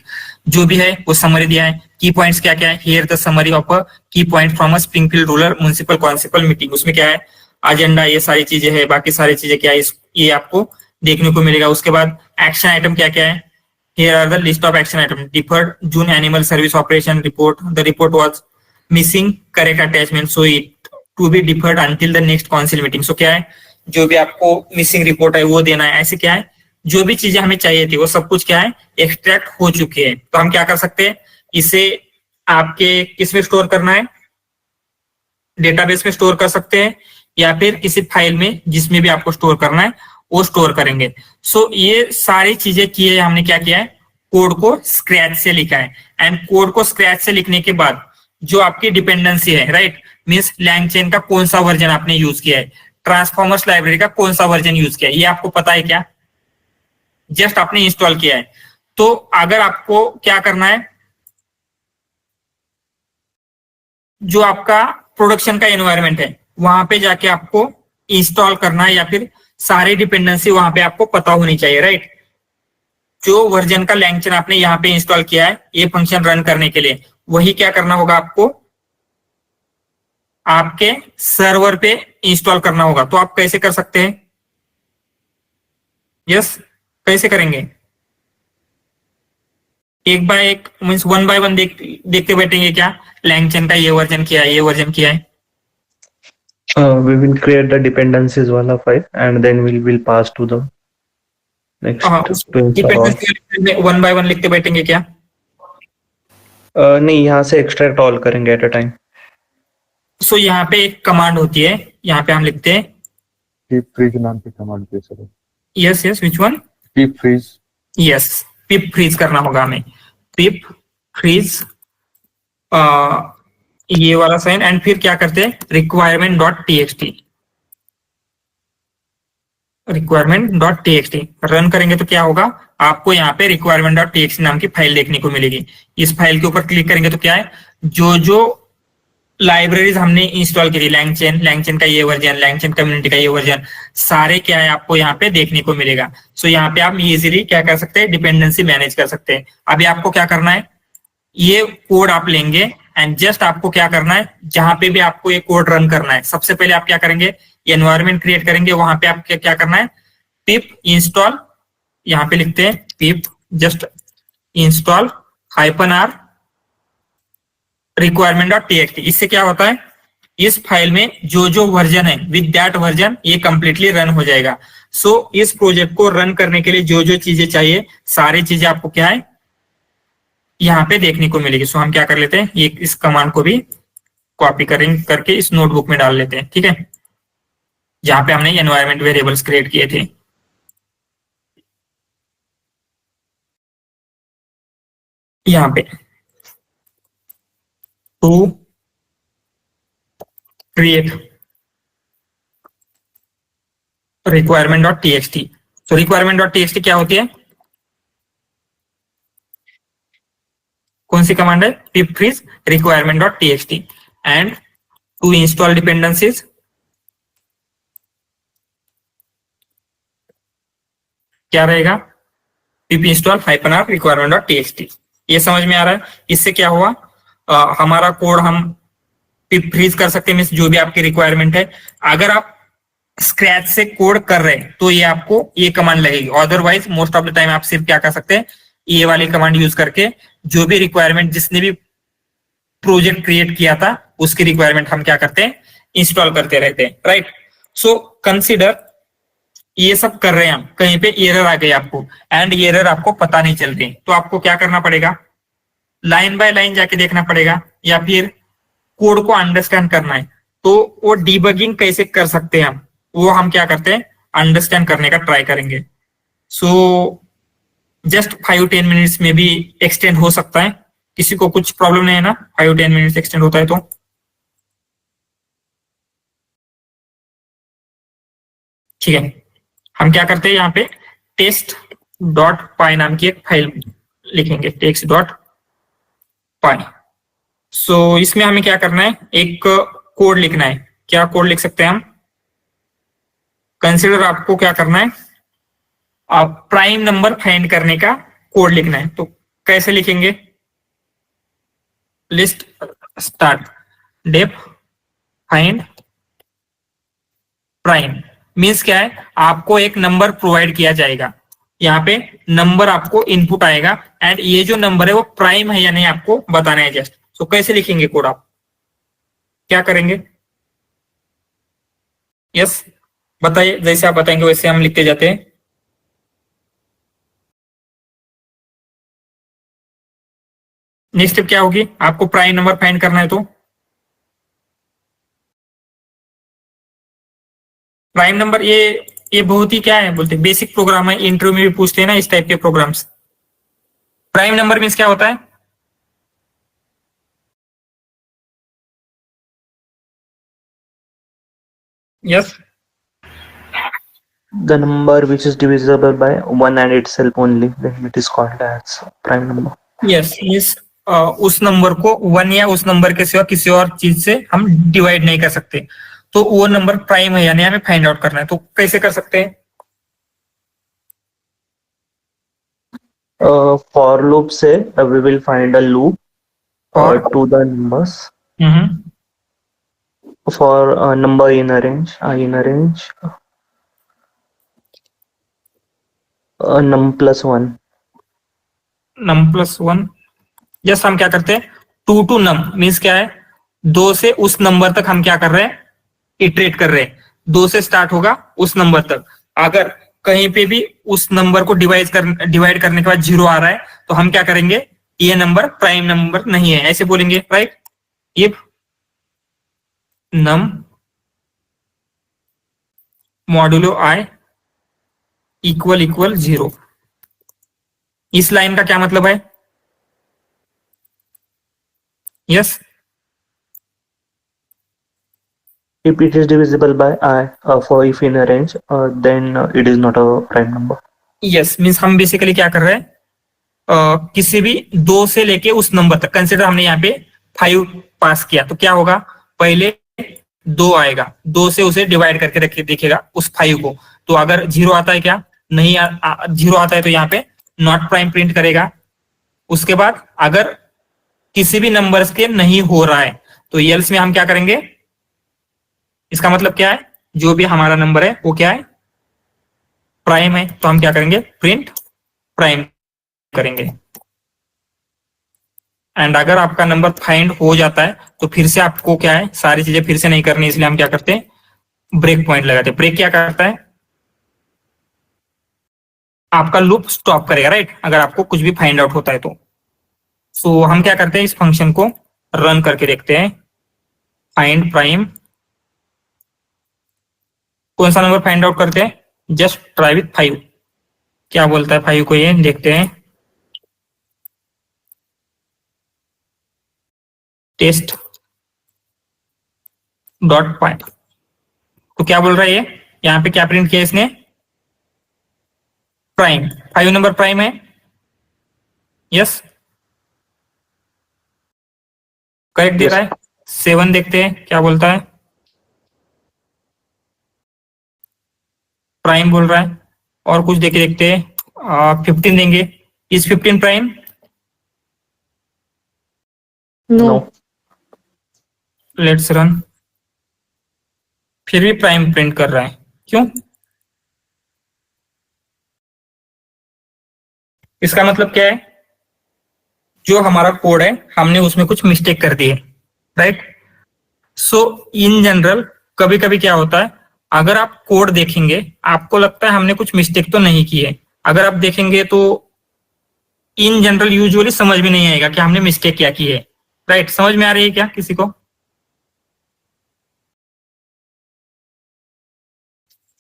जो भी है वो समरी दिया है। की पॉइंट्स क्या क्या है, here the summary of a key point from a Springfield rural municipal council meeting. उसमें क्या है, एजेंडा ये सारी चीजें है, बाकी सारी चीजें क्या है, ये आपको देखने को मिलेगा। उसके बाद एक्शन आइटम क्या क्या है, here are the list of action items. Deferred June animal service operation report, the report was missing correct attachment, so it to be deferred until the next council meeting. So क्या है, जो भी आपको मिसिंग रिपोर्ट है वो देना है। ऐसे क्या है, जो भी चीजें हमें चाहिए थी वो सब कुछ क्या है, एक्सट्रैक्ट हो चुकी है। तो हम क्या कर सकते हैं, इसे आपके किस में स्टोर करना है, डेटाबेस में स्टोर कर सकते हैं, या फिर किसी फाइल में जिसमें भी आपको स्टोर करना है वो स्टोर करेंगे। सो ये सारी चीजें की है, हमने क्या किया है, कोड को स्क्रैच से लिखा है। एंड कोड को स्क्रैच से लिखने के बाद जो आपकी डिपेंडेंसी है, राइट, मींस लैंगचेन का कौन सा वर्जन आपने यूज किया है, ट्रांसफॉर्मर्स लाइब्रेरी का कौन सा वर्जन यूज किया है, ये आपको पता है क्या, जस्ट आपने इंस्टॉल किया है। तो अगर आपको क्या करना है, जो आपका प्रोडक्शन का एनवायरनमेंट है वहां पे जाके आपको इंस्टॉल करना है, या फिर सारी डिपेंडेंसी वहां पे आपको पता होनी चाहिए, राइट। जो वर्जन का लैंगचेन आपने यहाँ पे इंस्टॉल किया है ये फंक्शन रन करने के लिए, वही क्या करना होगा आपको, आपके सर्वर पे इंस्टॉल करना होगा। तो आप कैसे कर सकते हैं, यस कैसे करेंगे, एक बाय एक मीन्स वन बाय वन देखते बैठेंगे क्या, लैंगचेन का ये वर्जन किया है, ये वर्जन किया है। We will create the dependencies wala file and then we will pass to the next to install. One by one लिखते बैठेंगे क्या, नहीं, यहाँ से extract all करेंगे at a time. सो यहाँ पे एक कमांड होती है, यहाँ पे हम लिखते हैं pip freeze नाम की कमांड पे sir, yes yes, which one? pip freeze. Yes, pip freeze करना होगा हमें, पिप फ्रीज, ये वाला साइन, एंड फिर क्या करते हैं, requirement dot TXT, requirement dot TXT run करेंगे तो क्या होगा, आपको यहाँ पे रिक्वायरमेंट डॉट टीएक्सटी नाम की फाइल देखने को मिलेगी। इस फाइल के ऊपर क्लिक करेंगे तो क्या है, जो जो लाइब्रेरीज हमने इंस्टॉल की थी, लैंगचेन का ये वर्जन, लैंगचेन कम्युनिटी का ये वर्जन, सारे क्या है आपको यहाँ पे देखने को मिलेगा। सो यहाँ पे आप इजीली क्या कर सकते हैं, डिपेंडेंसी मैनेज कर सकते हैं। अभी आपको क्या करना है, ये कोड आप लेंगे एंड जस्ट आपको क्या करना है, जहां पे भी आपको ये कोड रन करना है, सबसे पहले आप क्या करेंगे, एनवायरनमेंट क्रिएट करेंगे, वहां पे आप क्या करना है, पिप इंस्टॉल, यहाँ पे लिखते हैं पिप जस्ट इंस्टॉल -r requirement.txt। इससे क्या होता है, इस फाइल में जो जो वर्जन है विद दैट वर्जन ये कंप्लीटली रन हो जाएगा। सो इस प्रोजेक्ट को रन करने के लिए जो जो चीजें चाहिए, सारी चीजें आपको क्या है यहाँ पे देखने को मिलेगी। सो हम क्या कर लेते हैं, ये इस कमांड को भी कॉपी करके इस नोटबुक में डाल लेते हैं, ठीक है, जहां पे हमने एनवायरनमेंट वेरिएबल्स क्रिएट किए थे। यहाँ पे टू क्रिएट requirement.txt। तो requirement.txt क्या होती है, कौन सी कमांड है, pip freeze requirement.txt and to install dependencies, क्या रहेगा, pip install -r requirement.txt। ये समझ में आ रहा है। इससे क्या हुआ, हमारा कोड हम पिप फ्रीज कर सकते हैं, मीन्स जो भी आपकी रिक्वायरमेंट है। अगर आप स्क्रैच से कोड कर रहे हैं तो ये आपको ये कमांड लगेगी, otherwise most of the time आप सिर्फ क्या कर सकते हैं, ये वाली कमांड यूज करके जो भी रिक्वायरमेंट, जिसने भी प्रोजेक्ट क्रिएट किया था उसकी रिक्वायरमेंट हम क्या करते हैं, इंस्टॉल करते रहते हैं, राइट। सो कंसीडर ये सब कर रहे हैं हम, कहीं पे एरर आ गई आपको एंड एरर आपको पता नहीं चल रही, तो आपको क्या करना पड़ेगा, लाइन बाय लाइन जाके देखना पड़ेगा, या फिर कोड को अंडरस्टैंड करना है तो वो डीबगिंग कैसे कर सकते हैं हम, वो हम क्या करते हैं, अंडरस्टैंड करने का ट्राई करेंगे। सो जस्ट 5-10 मिनट्स में भी एक्सटेंड हो सकता है, किसी को कुछ प्रॉब्लम नहीं है ना, 5-10 मिनट्स एक्सटेंड होता है तो ठीक है। हम क्या करते हैं, यहाँ पे test.py नाम की एक फाइल लिखेंगे, text.py। सो इसमें हमें क्या करना है, एक कोड लिखना है। क्या कोड लिख सकते हैं हम, कंसिडर आपको क्या करना है, आप प्राइम नंबर फाइंड करने का कोड लिखना है। तो कैसे लिखेंगे, list start def find prime, means क्या है, आपको एक नंबर प्रोवाइड किया जाएगा, यहाँ पे नंबर आपको इनपुट आएगा एंड ये जो नंबर है वो प्राइम है या नहीं आपको बताना है जस्ट। तो कैसे लिखेंगे कोड, आप क्या करेंगे, यस बताइए, जैसे आप बताएंगे वैसे हम लिखते जाते हैं। नेक्स्ट स्टेप क्या होगी, आपको प्राइम नंबर फाइंड करना है तो प्राइम नंबर, ये बहुत ही क्या है बोलते हैं, बेसिक प्रोग्राम है, इंटरव्यू में भी पूछते हैं ना इस टाइप के प्रोग्राम्स। प्राइम नंबर मीन्स क्या होता है, yes The number which is divisible by 1 and itself only, then it is called as prime number. Yes means उस नंबर को 1 या उस नंबर के सिवा किसी और चीज से हम डिवाइड नहीं कर सकते, तो वो नंबर प्राइम है या नहीं हमें फाइंड आउट करना है। तो कैसे कर सकते हैं, For loop से we will find a loop to the numbers. For number in a range, num plus 1. Num plus 1, just हम क्या करते हैं, 2 to num मीन्स क्या है, 2 से उस नंबर तक हम क्या कर रहे हैं, इटरेट कर रहे हैं, 2 से स्टार्ट होगा उस नंबर तक। अगर कहीं पे भी उस नंबर को डिवाइड करने के बाद 0 आ रहा है तो हम क्या करेंगे, ये नंबर प्राइम नंबर नहीं है, ऐसे बोलेंगे, right. If num modulo i equal equal 0। इस लाइन का क्या मतलब है? Yes, If it is divisible by I, for if in a range, then it is not a prime number. Yes means हम बेसिकली क्या कर रहे हैं, किसी भी 2 से लेके उस नंबर तक, कंसिडर हमने यहाँ पे 5 पास किया तो क्या होगा, पहले 2 आएगा, 2 से उसे डिवाइड करके रखे देखेगा उस 5 को, तो अगर 0 आता है क्या, नहीं 0 आता है तो यहाँ पे नॉट प्राइम प्रिंट करेगा। उसके बाद अगर किसी भी नंबर्स के नहीं हो रहा है तो एल्स में हम क्या करेंगे, इसका मतलब क्या है, जो भी हमारा नंबर है वो क्या है, प्राइम है, तो हम क्या करेंगे, प्रिंट प्राइम करेंगे। एंड अगर आपका नंबर फाइंड हो जाता है तो फिर से आपको क्या है, सारी चीजें फिर से नहीं करनी, इसलिए हम क्या करते हैं, ब्रेक पॉइंट लगाते हैं। ब्रेक क्या करता है, आपका लूप स्टॉप करेगा, राइट, अगर आपको कुछ भी फाइंड आउट होता है तो। सो हम क्या करते हैं, इस फंक्शन को रन करके देखते हैं, फाइंड प्राइम, कौन सा नंबर फाइंड आउट करते हैं, जस्ट ट्राई विथ 5, क्या बोलता है 5 को, ये देखते हैं, टेस्ट डॉट फाइंड, तो क्या बोल रहा है ये, यहाँ पे क्या प्रिंट किया इसने, प्राइम, 5 नंबर प्राइम है, यस करेक्ट दे रहा है। 7 देखते हैं क्या बोलता है, प्राइम बोल रहा है, और कुछ देखे देखते हैं, 15 देंगे, is 15 prime, No. Let's run, फिर भी प्राइम प्रिंट कर रहा है, क्यों, इसका मतलब क्या है, जो हमारा कोड है हमने उसमें कुछ मिस्टेक कर दी है, राइट। सो इन जनरल कभी कभी क्या होता है, अगर आप कोड देखेंगे आपको लगता है हमने कुछ मिस्टेक तो नहीं की है, अगर आप देखेंगे तो इन जनरल यूजुअली समझ में नहीं आएगा कि हमने मिस्टेक क्या की है, राइट। समझ में आ रही है क्या किसी को?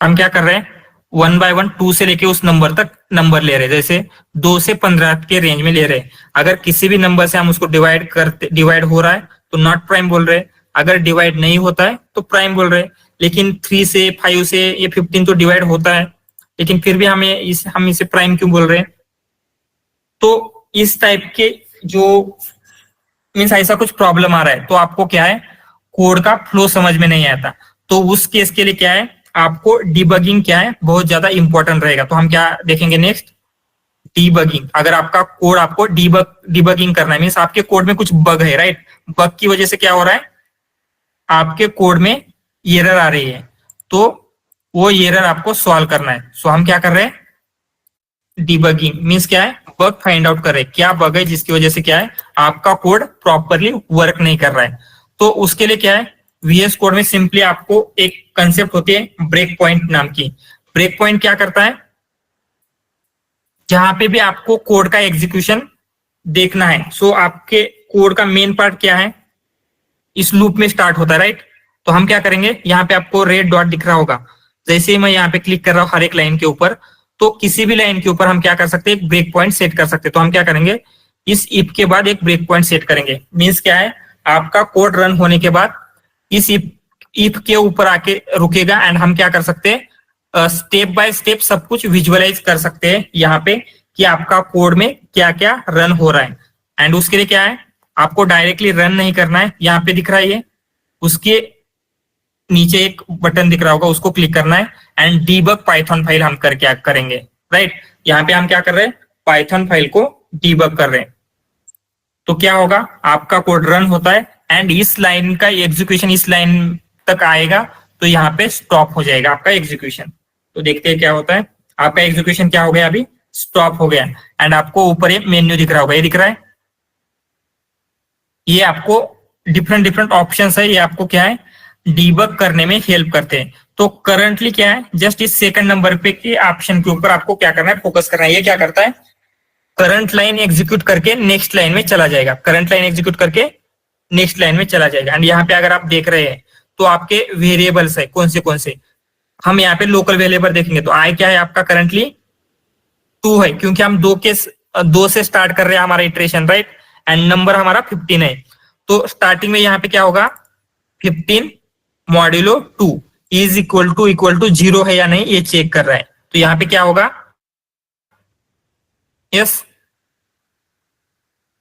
हम क्या कर रहे हैं, 1 बाय 1 2 से लेके उस नंबर तक नंबर ले रहे हैं, जैसे 2 से 15 के रेंज में ले रहे हैं। अगर किसी भी नंबर से हम उसको डिवाइड हो रहा है तो नॉट प्राइम बोल रहे हैं, अगर डिवाइड नहीं होता है तो प्राइम बोल रहे हैं। लेकिन 3 से 5 से ये 15 तो डिवाइड होता है, लेकिन फिर भी हम इसे प्राइम क्यों बोल रहे हैं? तो इस टाइप के जो मीन्स ऐसा कुछ प्रॉब्लम आ रहा है तो आपको क्या है, कोड का फ्लो समझ में नहीं आता, तो उस केस के लिए क्या है, आपको डिबगिंग क्या है, बहुत ज्यादा इंपॉर्टेंट रहेगा। तो हम क्या देखेंगे नेक्स्ट, डिबगिंग। अगर आपका कोड आपको डिबगिंग करना है, मीन्स आपके कोड में कुछ बग है, राइट, बग की वजह से क्या हो रहा है, आपके कोड में एरर आ रही है, तो वो एरर आपको सॉल्व करना है। सो हम क्या कर रहे हैं, डिबगिंग मीन्स क्या है, बग फाइंड आउट कर रहे हैं, क्या बग है जिसकी वजह से क्या है, आपका कोड प्रॉपरली वर्क नहीं कर रहा है। तो उसके लिए क्या है, VS कोड में सिंपली आपको एक कंसेप्ट होती है ब्रेक पॉइंट नाम की। ब्रेक पॉइंट क्या करता है, जहां पे भी आपको कोड का एग्जीक्यूशन देखना है, सो आपके कोड का मेन पार्ट क्या है, इस लूप में स्टार्ट होता है, राइट। तो हम क्या करेंगे, यहाँ पे आपको रेड डॉट दिख रहा होगा, जैसे ही मैं यहाँ पे क्लिक कर रहा हूँ हर एक लाइन के ऊपर, तो किसी भी लाइन के ऊपर हम क्या कर सकते हैं, एक ब्रेक पॉइंट सेट कर सकते हैं। तो हम क्या करेंगे, इस इफ के बाद एक ब्रेक पॉइंट सेट करेंगे। मीन्स क्या है, आपका कोड रन होने के बाद इस इफ के ऊपर आके रुकेगा, एंड हम क्या कर सकते हैं, स्टेप बाय स्टेप सब कुछ विजुअलाइज कर सकते हैं यहाँ पे कि आपका कोड में क्या क्या रन हो रहा है। एंड उसके लिए क्या है, आपको डायरेक्टली रन नहीं करना है, यहाँ पे दिख रहा है ये, उसके नीचे एक बटन दिख रहा होगा, उसको क्लिक करना है, एंड डीबग पाइथन फाइल हम क्या करेंगे, राइट। यहाँ पे हम क्या कर रहे हैं, पाइथन फाइल को डीबग कर रहे हैं। तो क्या होगा, आपका कोड रन होता है एंड इस लाइन का एग्जीक्यूशन इस लाइन तक आएगा, तो यहाँ पे स्टॉप हो जाएगा आपका एग्जीक्यूशन। तो देखते हैं क्या होता है, आपका एग्जीक्यूशन क्या हो गया, अभी स्टॉप हो गया, एंड आपको ऊपर एक मेन्यू दिख रहा होगा, ये दिख रहा है, ये आपको डिफरेंट ऑप्शंस है, ये आपको क्या है, डीबग करने में हेल्प करते हैं। तो करंटली क्या है, जस्ट इस सेकंड नंबर पे के ऑप्शन के ऊपर आपको क्या करना है, फोकस करना है। ये क्या करता है, करंट लाइन एग्जीक्यूट करके नेक्स्ट लाइन में चला जाएगा, करंट लाइन एग्जीक्यूट करके नेक्स्ट लाइन में चला जाएगा। एंड यहाँ पे अगर आप देख रहे हैं तो आपके वेरिएबल्स है कौन से, हम यहाँ पे लोकल वेरिएबल देखेंगे तो आई क्या है आपका करंटली 2 है, क्योंकि हम 2 से स्टार्ट कर रहे हैं हमारा इटरेशन, राइट, एंड नंबर हमारा 15 है। तो स्टार्टिंग में यहाँ पे क्या होगा, 15 मॉड्यूलो 2 इज इक्वल टू 0 है या नहीं ये चेक कर रहा है। तो यहाँ पे क्या होगा, यस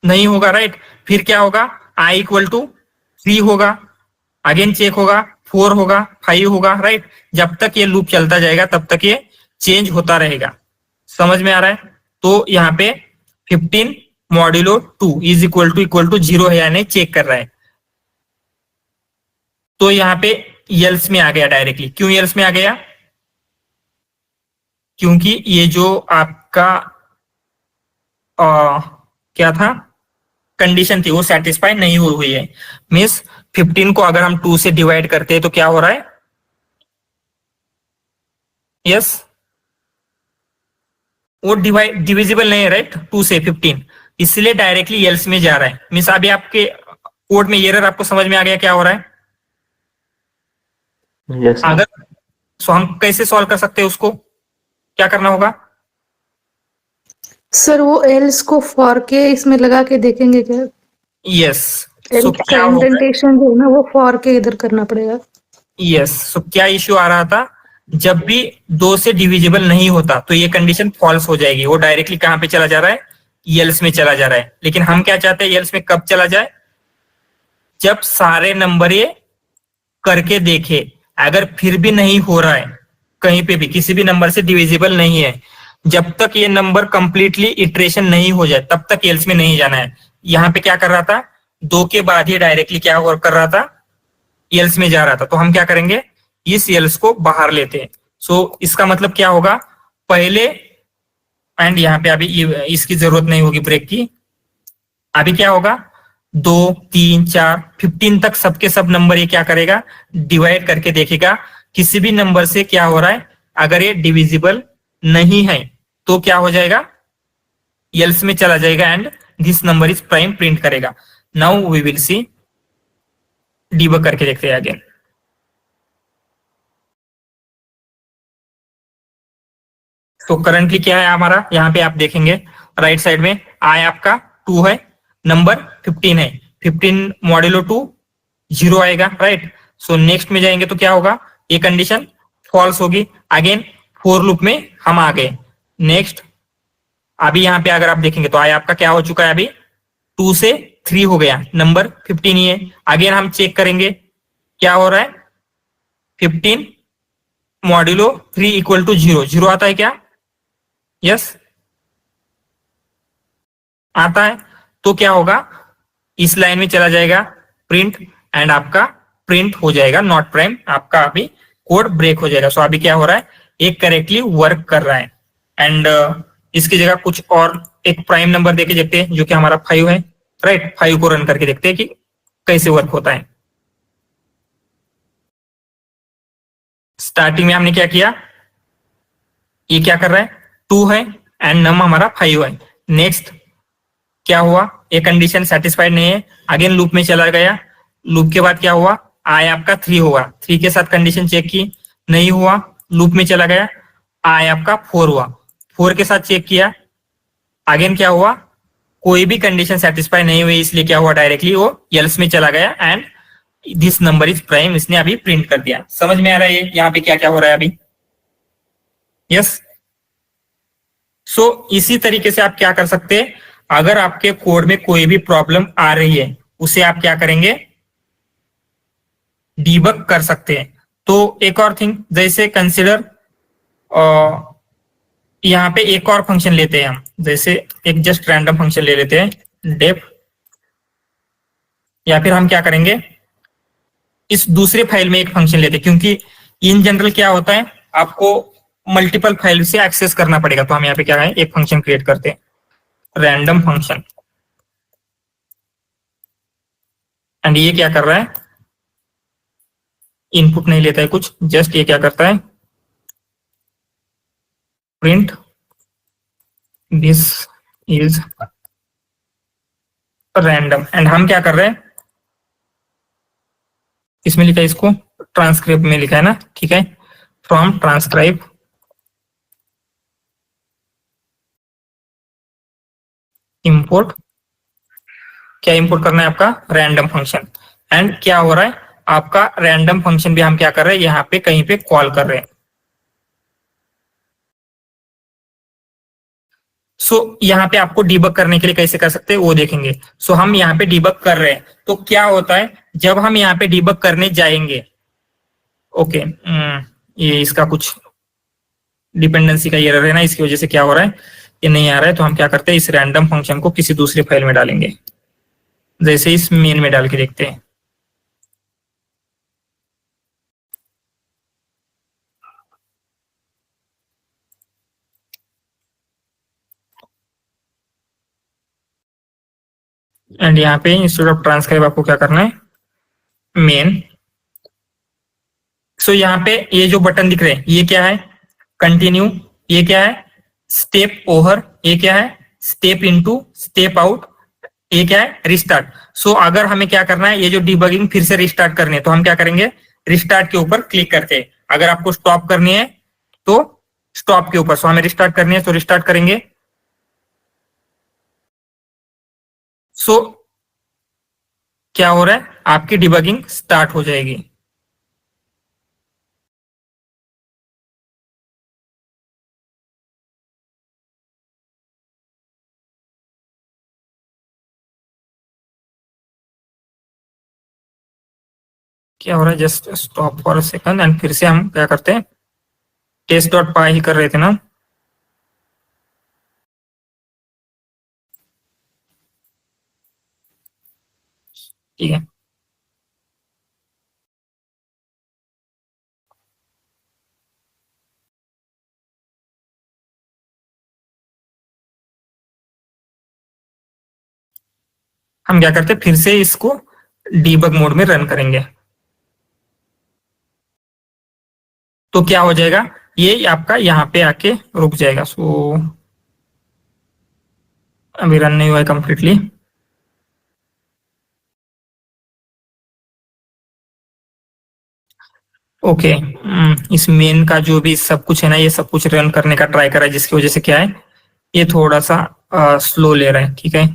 नहीं होगा, राइट। फिर क्या होगा, आई इक्वल टू 3 होगा, अगेन चेक होगा, 4 होगा, 5 होगा, राइट। जब तक ये लूप चलता जाएगा तब तक ये चेंज होता रहेगा। समझ में आ रहा है? तो यहाँ पे 15 मॉड्यूलो 2 इज इक्वल टू 0 है या नहीं चेक कर रहा है। तो यहाँ पे एल्स में आ गया डायरेक्टली। क्यों एल्स में आ गया? क्योंकि ये जो आपका क्या था, कंडीशन थी वो सेटिस्फाई नहीं हुई है। मीन्स 15 को अगर हम 2 से डिवाइड करते हैं तो क्या हो रहा है, यस वो डिविजिबल नहीं है, राइट, 2 से 15, इसलिए डायरेक्टली एल्स में जा रहा है। मीन्स अभी आपके कोड में एरर आपको समझ में आ गया क्या हो रहा है? Yes, sir. अगर सो हम कैसे सॉल्व कर सकते हैं उसको, क्या करना होगा? सर वो एल्स को फॉर के इसमें लगा के देखेंगे क्या? यस सो एल्स क्या का होगा, इंडेंटेशन जो है ना वो फॉर के इधर करना पड़ेगा। यस सो क्या इश्यू आ रहा था, जब भी 2 से डिविजिबल नहीं होता तो ये कंडीशन फॉल्स हो जाएगी, वो डायरेक्टली कहां पे चला जा रहा है, एल्स में चला जा रहा है। लेकिन हम क्या चाहते हैं, एल्स में कब चला जाए, जब सारे नंबर ये करके देखे, अगर फिर भी नहीं हो रहा है, कहीं पे भी किसी भी नंबर से डिविजिबल नहीं है, जब तक ये नंबर कंप्लीटली इटरेशन नहीं हो जाए तब तक एल्स में नहीं जाना है। यहाँ पे क्या कर रहा था, 2 के बाद ही डायरेक्टली क्या कर रहा था, एल्स में जा रहा था। तो हम क्या करेंगे, इस एल्स को बाहर लेते हैं। सो इसका मतलब क्या होगा, पहले एंड यहाँ पे अभी इसकी जरूरत नहीं होगी ब्रेक की। अभी क्या होगा, 2 3 4 15 तक सबके सब नंबर ये क्या करेगा, डिवाइड करके देखेगा किसी भी नंबर से क्या हो रहा है। अगर ये डिविजिबल नहीं है तो क्या हो जाएगा, एल्स में चला जाएगा and this number is prime print करेगा। Now we will see, debug करके देखते हैं अगेन। तो करंटली क्या है हमारा, यहाँ पे आप देखेंगे राइट साइड में आई आपका 2 है, नंबर 15 है, 15 मॉड्यूलो 2 0 आएगा, राइट। सो नेक्स्ट में जाएंगे तो क्या होगा, ये कंडीशन फॉल्स होगी। अगेन फॉर लूप में हम आ गए। नेक्स्ट अभी यहाँ पे अगर आप देखेंगे तो आई आपका क्या हो चुका है, अभी 2 से 3 हो गया, नंबर 15 ही है। अगेन हम चेक करेंगे क्या हो रहा है, 15 मॉड्यूलो 3 इक्वल टू 0 0 आता है क्या, यस आता है। तो क्या होगा, इस लाइन में चला जाएगा प्रिंट एंड आपका प्रिंट हो जाएगा नॉट प्राइम, आपका अभी कोड ब्रेक हो जाएगा। सो अभी क्या हो रहा है, एक करेक्टली वर्क कर रहा है एंड इसकी जगह कुछ और एक प्राइम नंबर देके देखते हैं जो कि हमारा 5 है, राइट। 5 को रन करके देखते हैं कि कैसे वर्क होता है। स्टार्टिंग में हमने क्या किया, ये क्या कर रहा है, 2 है एंड नम हमारा 5 है। नेक्स्ट क्या हुआ, ये कंडीशन सेटिस्फाइड नहीं है, अगेन लूप में चला गया। लूप के बाद क्या हुआ, आई आपका 3 हुआ, 3 के साथ कंडीशन चेक की, नहीं हुआ, लूप में चला गया। आई आपका 4 हुआ, 4 के साथ चेक किया, अगेन क्या हुआ, कोई भी कंडीशन सेटिस्फाई नहीं हुई, इसलिए क्या हुआ, डायरेक्टली वो एल्स में चला गया and this number is prime, इसने अभी प्रिंट कर दिया। समझ में आ रहा है यहाँ पे क्या क्या हो रहा है अभी, यस। सो इसी तरीके से आप क्या कर सकते हैं, अगर आपके कोड में कोई भी प्रॉब्लम आ रही है उसे आप क्या करेंगे, डीबग कर सकते हैं। तो एक और थिंग, जैसे कंसिडर यहाँ पे एक और फंक्शन लेते हैं हम, जैसे एक जस्ट रैंडम फंक्शन ले लेते हैं डेफ, या फिर हम क्या करेंगे, इस दूसरे फाइल में एक फंक्शन लेते हैं, क्योंकि इन जनरल क्या होता है, आपको मल्टीपल फाइल से एक्सेस करना पड़ेगा। तो हम यहाँ पे क्या है, एक फंक्शन क्रिएट करते हैं, रैंडम फंक्शन, एंड ये क्या कर रहा है, इनपुट नहीं लेता है कुछ, जस्ट ये क्या करता है, print this is random. And हम क्या कर रहे हैं, इसमें लिखा है, इसको ट्रांसक्रिप्ट में लिखा है ना, ठीक है। फ्रॉम ट्रांसक्राइब इंपोर्ट, क्या इंपोर्ट करना है आपका रैंडम फंक्शन। एंड क्या हो रहा है, आपका रैंडम फंक्शन भी हम क्या कर रहे हैं, यहाँ पे कहीं पे कॉल कर रहे हैं। यहाँ पे आपको डिबग करने के लिए कैसे कर सकते हैं वो देखेंगे। हम यहाँ पे डिबग कर रहे हैं, तो क्या होता है जब हम यहाँ पे डिबग करने जाएंगे, ओके ये इसका कुछ डिपेंडेंसी का एरर है ना, इसकी वजह से क्या हो रहा है, ये नहीं आ रहा है। तो हम क्या करते हैं, इस रैंडम फंक्शन को किसी दूसरी फाइल में डालेंगे, जैसे इस मेन में डाल के देखते हैं। एंड यहाँ पे इंस्टेड ऑफ ट्रांसक्राइब आपको क्या करना है, मेन। यहाँ पे ये जो बटन दिख रहे हैं ये क्या है, कंटिन्यू, ये क्या है, स्टेप ओवर, ये क्या है, स्टेप इनटू, स्टेप आउट, ये क्या है, रिस्टार्ट। अगर हमें क्या करना है, ये जो डिबगिंग फिर से रिस्टार्ट करनी है, तो हम क्या करेंगे, रिस्टार्ट के ऊपर क्लिक करके। अगर आपको स्टॉप करनी है तो स्टॉप के ऊपर, हमें रिस्टार्ट करनी है तो रिस्टार्ट करेंगे। क्या हो रहा है, आपकी डिबगिंग स्टार्ट हो जाएगी। क्या हो रहा है, just stop for a second and फिर से हम क्या करते हैं, टेस्ट डॉट पाई ही कर रहे थे ना। ठीक है, हम क्या करते हैं, फिर से इसको डीबग मोड में रन करेंगे। तो क्या हो जाएगा, ये आपका यहाँ पे आके रुक जाएगा। अभी रन नहीं हुआ है कंप्लीटली। ओके, इस मेन का जो भी सब कुछ है ना, ये सब कुछ रन करने का ट्राई कर रहा है, जिसकी वजह से क्या है, ये थोड़ा सा स्लो ले रहा है। ठीक है,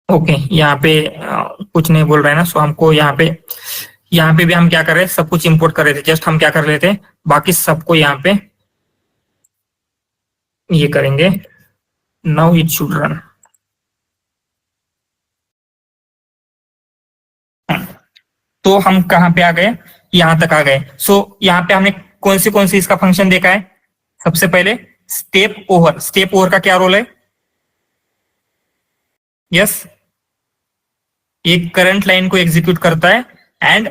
ओके, यहाँ पे कुछ नहीं बोल रहा है ना। हमको यहाँ पे भी हम क्या कर रहे हैं, सब कुछ इंपोर्ट कर रहे थे, जस्ट हम क्या कर रहे थे, बाकी सबको यहाँ पे ये करेंगे। Now it should run. तो हम कहाँ पे आ गए, यहाँ तक आ गए। यहाँ पे हमने कौन सी इसका फंक्शन देखा है, सबसे पहले स्टेप ओवर। स्टेप ओवर का क्या रोल है, यस, एक करंट लाइन को एग्जीक्यूट करता है एंड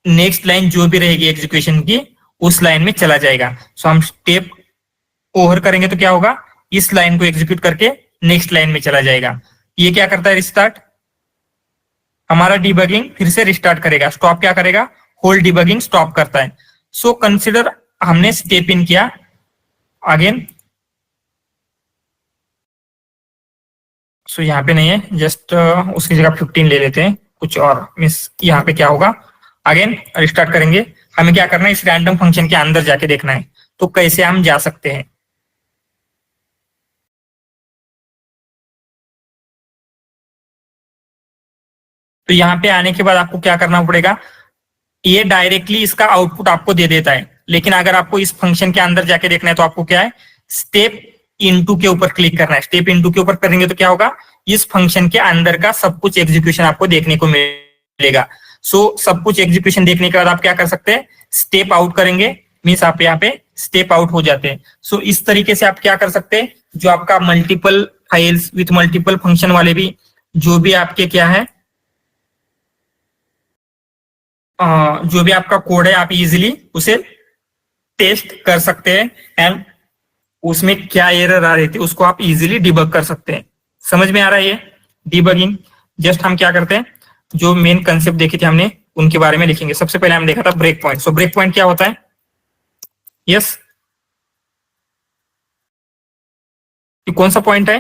नेक्स्ट लाइन जो भी रहेगी एग्जीक्यूशन की, उस लाइन में चला जाएगा। हम स्टेप ओवर करेंगे तो क्या होगा, इस लाइन को एग्जीक्यूट करके नेक्स्ट लाइन में चला जाएगा। ये क्या करता है, रिस्टार्ट, हमारा डिबगिंग फिर से रिस्टार्ट करेगा। स्टॉप क्या करेगा, होल्ड डिबगिंग स्टॉप करता है। कंसिडर हमने स्टेप इन किया अगेन। यहाँ पे नहीं है, जस्ट उसकी जगह 15 ले लेते हैं कुछ और। मिस यहाँ पे क्या होगा, अगेन रिस्टार्ट करेंगे। हमें क्या करना है, इस रैंडम फंक्शन के अंदर जाके देखना है, तो कैसे हम जा सकते हैं। तो यहाँ पे आने के बाद आपको क्या करना पड़ेगा, ये डायरेक्टली इसका आउटपुट आपको दे देता है, लेकिन अगर आपको इस फंक्शन के अंदर जाके देखना है तो आपको क्या है, स्टेप इनटू के ऊपर क्लिक करना है। स्टेप इनटू के ऊपर करेंगे तो क्या होगा, इस फंक्शन के अंदर का सब कुछ एग्जीक्यूशन आपको देखने को मिलेगा। सब कुछ एग्जीक्यूशन देखने के बाद आप क्या कर सकते हैं, स्टेप आउट करेंगे, मीन्स आप यहाँ पे स्टेप आउट हो जाते हैं। इस तरीके से आप क्या कर सकते हैं, जो आपका multiple files with multiple function वाले भी जो भी आपके क्या है, जो भी आपका कोड है, आप इजीली उसे टेस्ट कर सकते हैं एंड उसमें क्या एरर आ रही थी उसको आप इजीली डिबग कर सकते हैं। समझ में आ रहा है ये डिबगिंग। जस्ट हम क्या करते हैं, जो मेन कंसेप्ट देखे थे हमने उनके बारे में लिखेंगे। सबसे पहले हम देखा था ब्रेक पॉइंट। ब्रेक पॉइंट क्या होता है, यस, कौन सा पॉइंट है,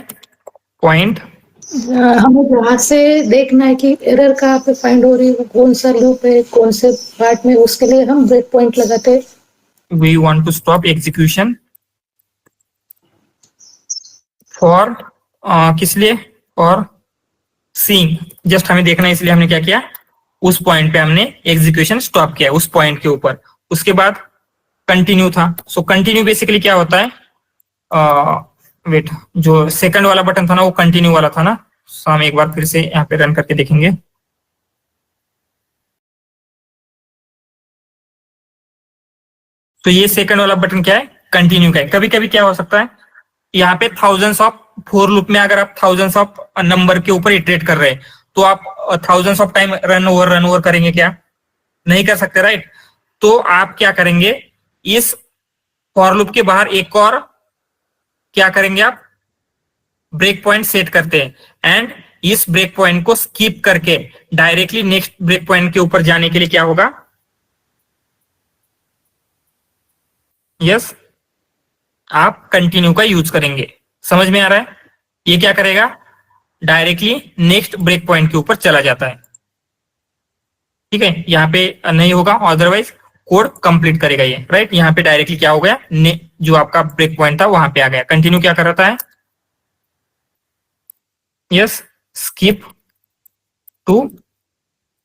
पॉइंट हमें जहाँ से देखना है कि एरर कहाँ पे फाइंड हो रही है, कौन सा लूप है, कौन से पार्ट में, उसके लिए हम ब्रेक पॉइंट लगाते हैं। we want to stop execution for किस लिए, और सीइंग, जस्ट हमें देखना है इसलिए हमने क्या किया, उस पॉइंट पे हमने एग्जीक्यूशन स्टॉप किया उस पॉइंट के ऊपर। उसके बाद कंटिन्यू था। सो कंटिन्यू बेसिकली क्या होता है, वेट, जो सेकंड वाला बटन था ना वो कंटिन्यू वाला था ना। सो हम एक बार फिर से यहाँ पे रन करके देखेंगे। तो ये सेकंड वाला बटन क्या है, कंटिन्यू का है। कभी कभी क्या हो सकता है, यहाँ पे थाउजेंड्स ऑफ फोर लूप में अगर आप थाउजेंड्स ऑफ नंबर के ऊपर इटरेट कर रहे हैं तो आप thousands of time run over करेंगे क्या, नहीं कर सकते, राइट। तो आप क्या करेंगे, इस फॉर लूप के बाहर एक और क्या करेंगे, आप ब्रेक पॉइंट सेट करते हैं एंड इस ब्रेक पॉइंट को स्किप करके डायरेक्टली नेक्स्ट ब्रेक पॉइंट के ऊपर जाने के लिए क्या होगा, यस, आप कंटिन्यू का यूज करेंगे। समझ में आ रहा है, ये क्या करेगा, डायरेक्टली नेक्स्ट ब्रेक पॉइंट के ऊपर चला जाता है। ठीक है, यहाँ पे नहीं होगा, अदरवाइज कोड कंप्लीट करेगा ये, राइट। यहाँ पे डायरेक्टली क्या हो गया, जो आपका ब्रेक पॉइंट था वहां पे आ गया। कंटिन्यू क्या कर रहा है, yes, skip to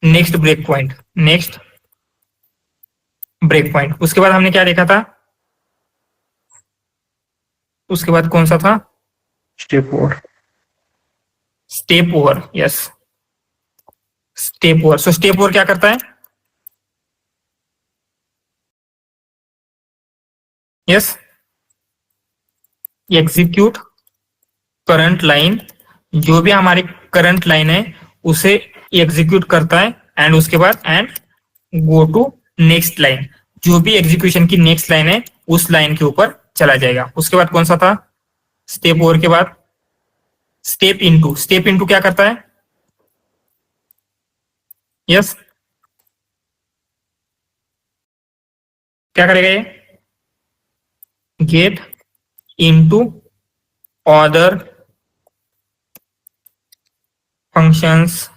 next break point, next break point. उसके बाद हमने क्या देखा था, उसके बाद कौन सा था, step over. Step over, yes, step over. So step over क्या करता है, यस, एग्जीक्यूट करंट लाइन, जो भी हमारी करंट लाइन है उसे एग्जीक्यूट करता है एंड उसके बाद and go to next line, जो भी एग्जीक्यूशन की नेक्स्ट लाइन है उस लाइन के ऊपर चला जाएगा। उसके बाद कौन सा था, स्टेप ओवर के बाद स्टेप इनटू। स्टेप इनटू क्या करता है, यस, क्या करेगा ये, गेट इनटू अदर फंक्शंस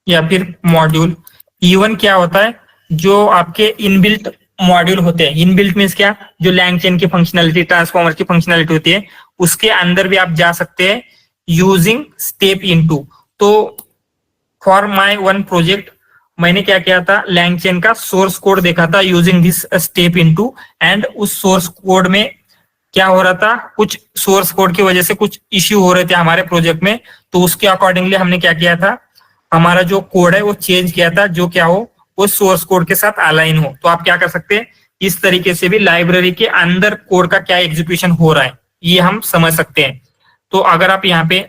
या फिर मॉड्यूल। इवन क्या होता है, जो आपके इनबिल्ट मॉड्यूल होते हैं, इनबिल्ट मीन्स क्या, जो लैंगचेन की फंक्शनलिटी, ट्रांसफॉर्मर की फंक्शनलिटी होती है, उसके अंदर भी आप जा सकते हैं यूजिंग स्टेप इनटू। तो फॉर माय वन प्रोजेक्ट मैंने क्या किया था, लैंगचेन का सोर्स कोड देखा था using this step into, and उस सोर्स कोड में क्या हो रहा था, कुछ सोर्स कोड की वजह से कुछ इश्यू हो रहे थे हमारे प्रोजेक्ट में। तो उसके अकॉर्डिंगली हमने क्या किया था, हमारा जो कोड है वो चेंज किया था, जो क्या हो, वो सोर्स कोड के साथ अलाइन हो। तो आप क्या कर सकते हैं, इस तरीके से भी लाइब्रेरी के अंदर कोड का क्या एग्जीक्यूशन हो रहा है ये हम समझ सकते हैं। तो अगर आप यहाँ पे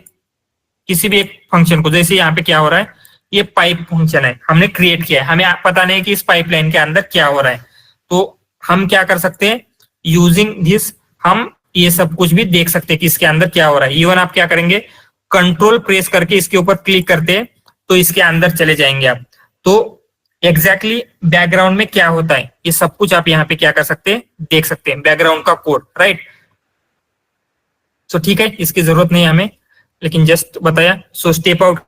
किसी भी एक फंक्शन को, जैसे यहाँ पे क्या हो रहा है, ये पाइप फंक्शन है, हमने क्रिएट किया है, हमें पता नहीं कि इस पाइपलाइन के अंदर क्या हो रहा है, तो हम क्या कर सकते हैं, यूजिंग दिस हम ये सब कुछ भी देख सकते हैं कि इसके अंदर क्या हो रहा है। इवन आप क्या करेंगे, कंट्रोल प्रेस करके इसके ऊपर क्लिक करते हैं तो इसके अंदर चले जाएंगे आप। तो एग्जैक्टली बैकग्राउंड में क्या होता है ये सब कुछ आप यहाँ पे क्या कर सकते हैं, देख सकते हैं, बैकग्राउंड का कोड, राइट। सो ठीक है, इसकी जरूरत नहीं है हमें, लेकिन जस्ट बताया। सो स्टेप आउट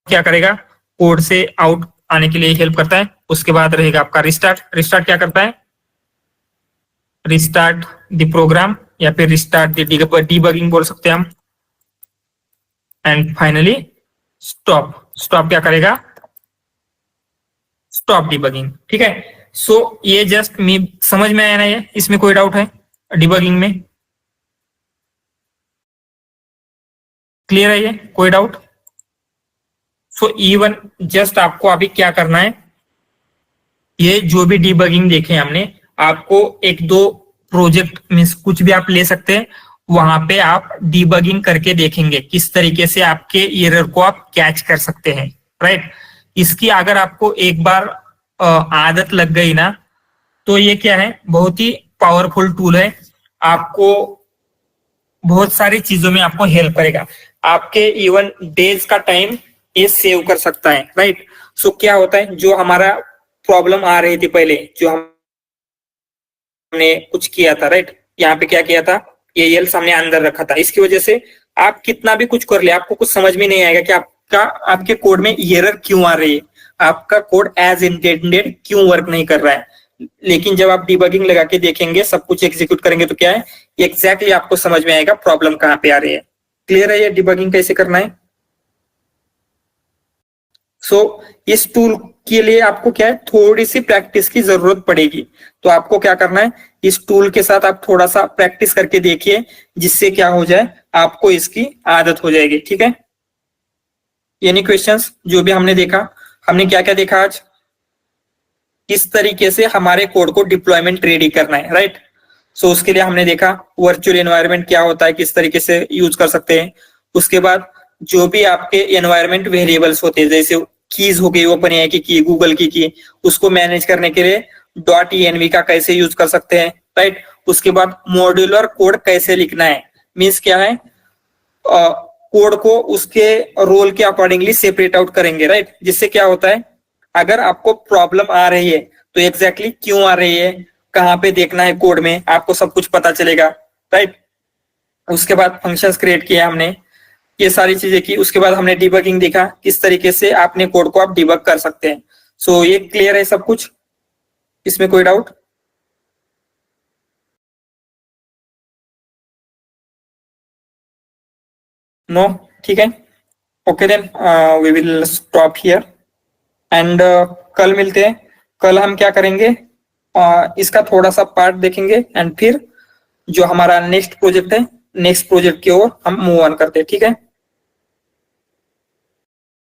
क्या करेगा, कोड से आउट आने के लिए हेल्प करता है। उसके बाद रहेगा आपका रिस्टार्ट। रिस्टार्ट क्या करता है, रिस्टार्ट द प्रोग्राम या फिर रिस्टार्ट द डीबगिंग बोल सकते हैं हम। And finally stop. स्टॉप क्या करेगा, स्टॉप डीबगिंग। ठीक है, सो ये जस्ट मी समझ में आया ना, ये इसमें कोई डाउट है डीबगिंग में, क्लियर है ये, कोई डाउट। सो इवन जस्ट आपको अभी क्या करना है, ये जो भी डीबगिंग देखे हमने, आपको एक दो प्रोजेक्ट मीन्स कुछ भी आप ले सकते हैं, वहां पे आप डीबगिंग करके देखेंगे किस तरीके से आपके एरर को आप कैच कर सकते हैं, राइट। इसकी अगर आपको एक बार आदत लग गई ना, तो ये क्या है, बहुत ही पावरफुल टूल है, आपको बहुत सारी चीजों में आपको हेल्प करेगा। आपके इवन डेज का टाइम ये सेव कर सकता है, राइट। सो क्या होता है, जो हमारा प्रॉब्लम आ रही थी पहले, जो हमने कुछ किया था, राइट, यहाँ पे क्या किया था, ये एल्स हमने अंदर रखा था, इसकी वजह से आप कितना भी कुछ कर ले, आपको कुछ समझ में नहीं आएगा कि आपके कोड में एरर क्यों आ रही है, आपका कोड एज इंटेंडेड क्यों वर्क नहीं कर रहा है। लेकिन जब आप डिबगिंग लगा के देखेंगे, सब कुछ एग्जीक्यूट करेंगे, तो क्या है एग्जैक्टली आपको समझ में आएगा प्रॉब्लम कहाँ पे आ रही है। क्लियर है ये डिबगिंग कैसे करना है। इस टूल के लिए आपको क्या है, थोड़ी सी प्रैक्टिस की जरूरत पड़ेगी। तो आपको क्या करना है, इस टूल के साथ आप थोड़ा सा प्रैक्टिस करके देखिए, जिससे क्या हो जाए, आपको इसकी आदत हो जाएगी। ठीक है, एनी क्वेश्चंस? जो भी हमने देखा, हमने क्या क्या देखा आज, किस तरीके से हमारे कोड को डिप्लॉयमेंट रेडी करना है, राइट। उसके लिए हमने देखा वर्चुअल एनवायरनमेंट क्या होता है, किस तरीके से यूज कर सकते हैं। उसके बाद जो भी आपके एनवायरनमेंट वेरिएबल्स होते हैं, जैसे कीज हो गई, ओपन की गूगल की, उसको मैनेज करने के लिए .env का कैसे यूज कर सकते हैं, राइट। उसके बाद मॉड्यूलर कोड कैसे लिखना है, मीन्स क्या है, कोड को उसके रोल के अकॉर्डिंगली सेपरेट आउट करेंगे, राइट। जिससे क्या होता है, अगर आपको प्रॉब्लम आ रही है तो एग्जैक्टली क्यों आ रही है, कहाँ पे देखना है कोड में, आपको सब कुछ पता चलेगा, राइट। उसके बाद फंक्शंस क्रिएट किए हमने, ये सारी चीजें की। उसके बाद हमने डिबगिंग देखा, किस तरीके से अपने कोड को आप डिबग कर सकते हैं। ये क्लियर है सब कुछ, इसमें कोई डाउट? नो, ठीक है, okay then we will stop here and कल मिलते हैं। कल हम क्या करेंगे, इसका थोड़ा सा पार्ट देखेंगे एंड फिर जो हमारा नेक्स्ट प्रोजेक्ट है, नेक्स्ट प्रोजेक्ट की ओर हम मूव ऑन करते हैं। ठीक है।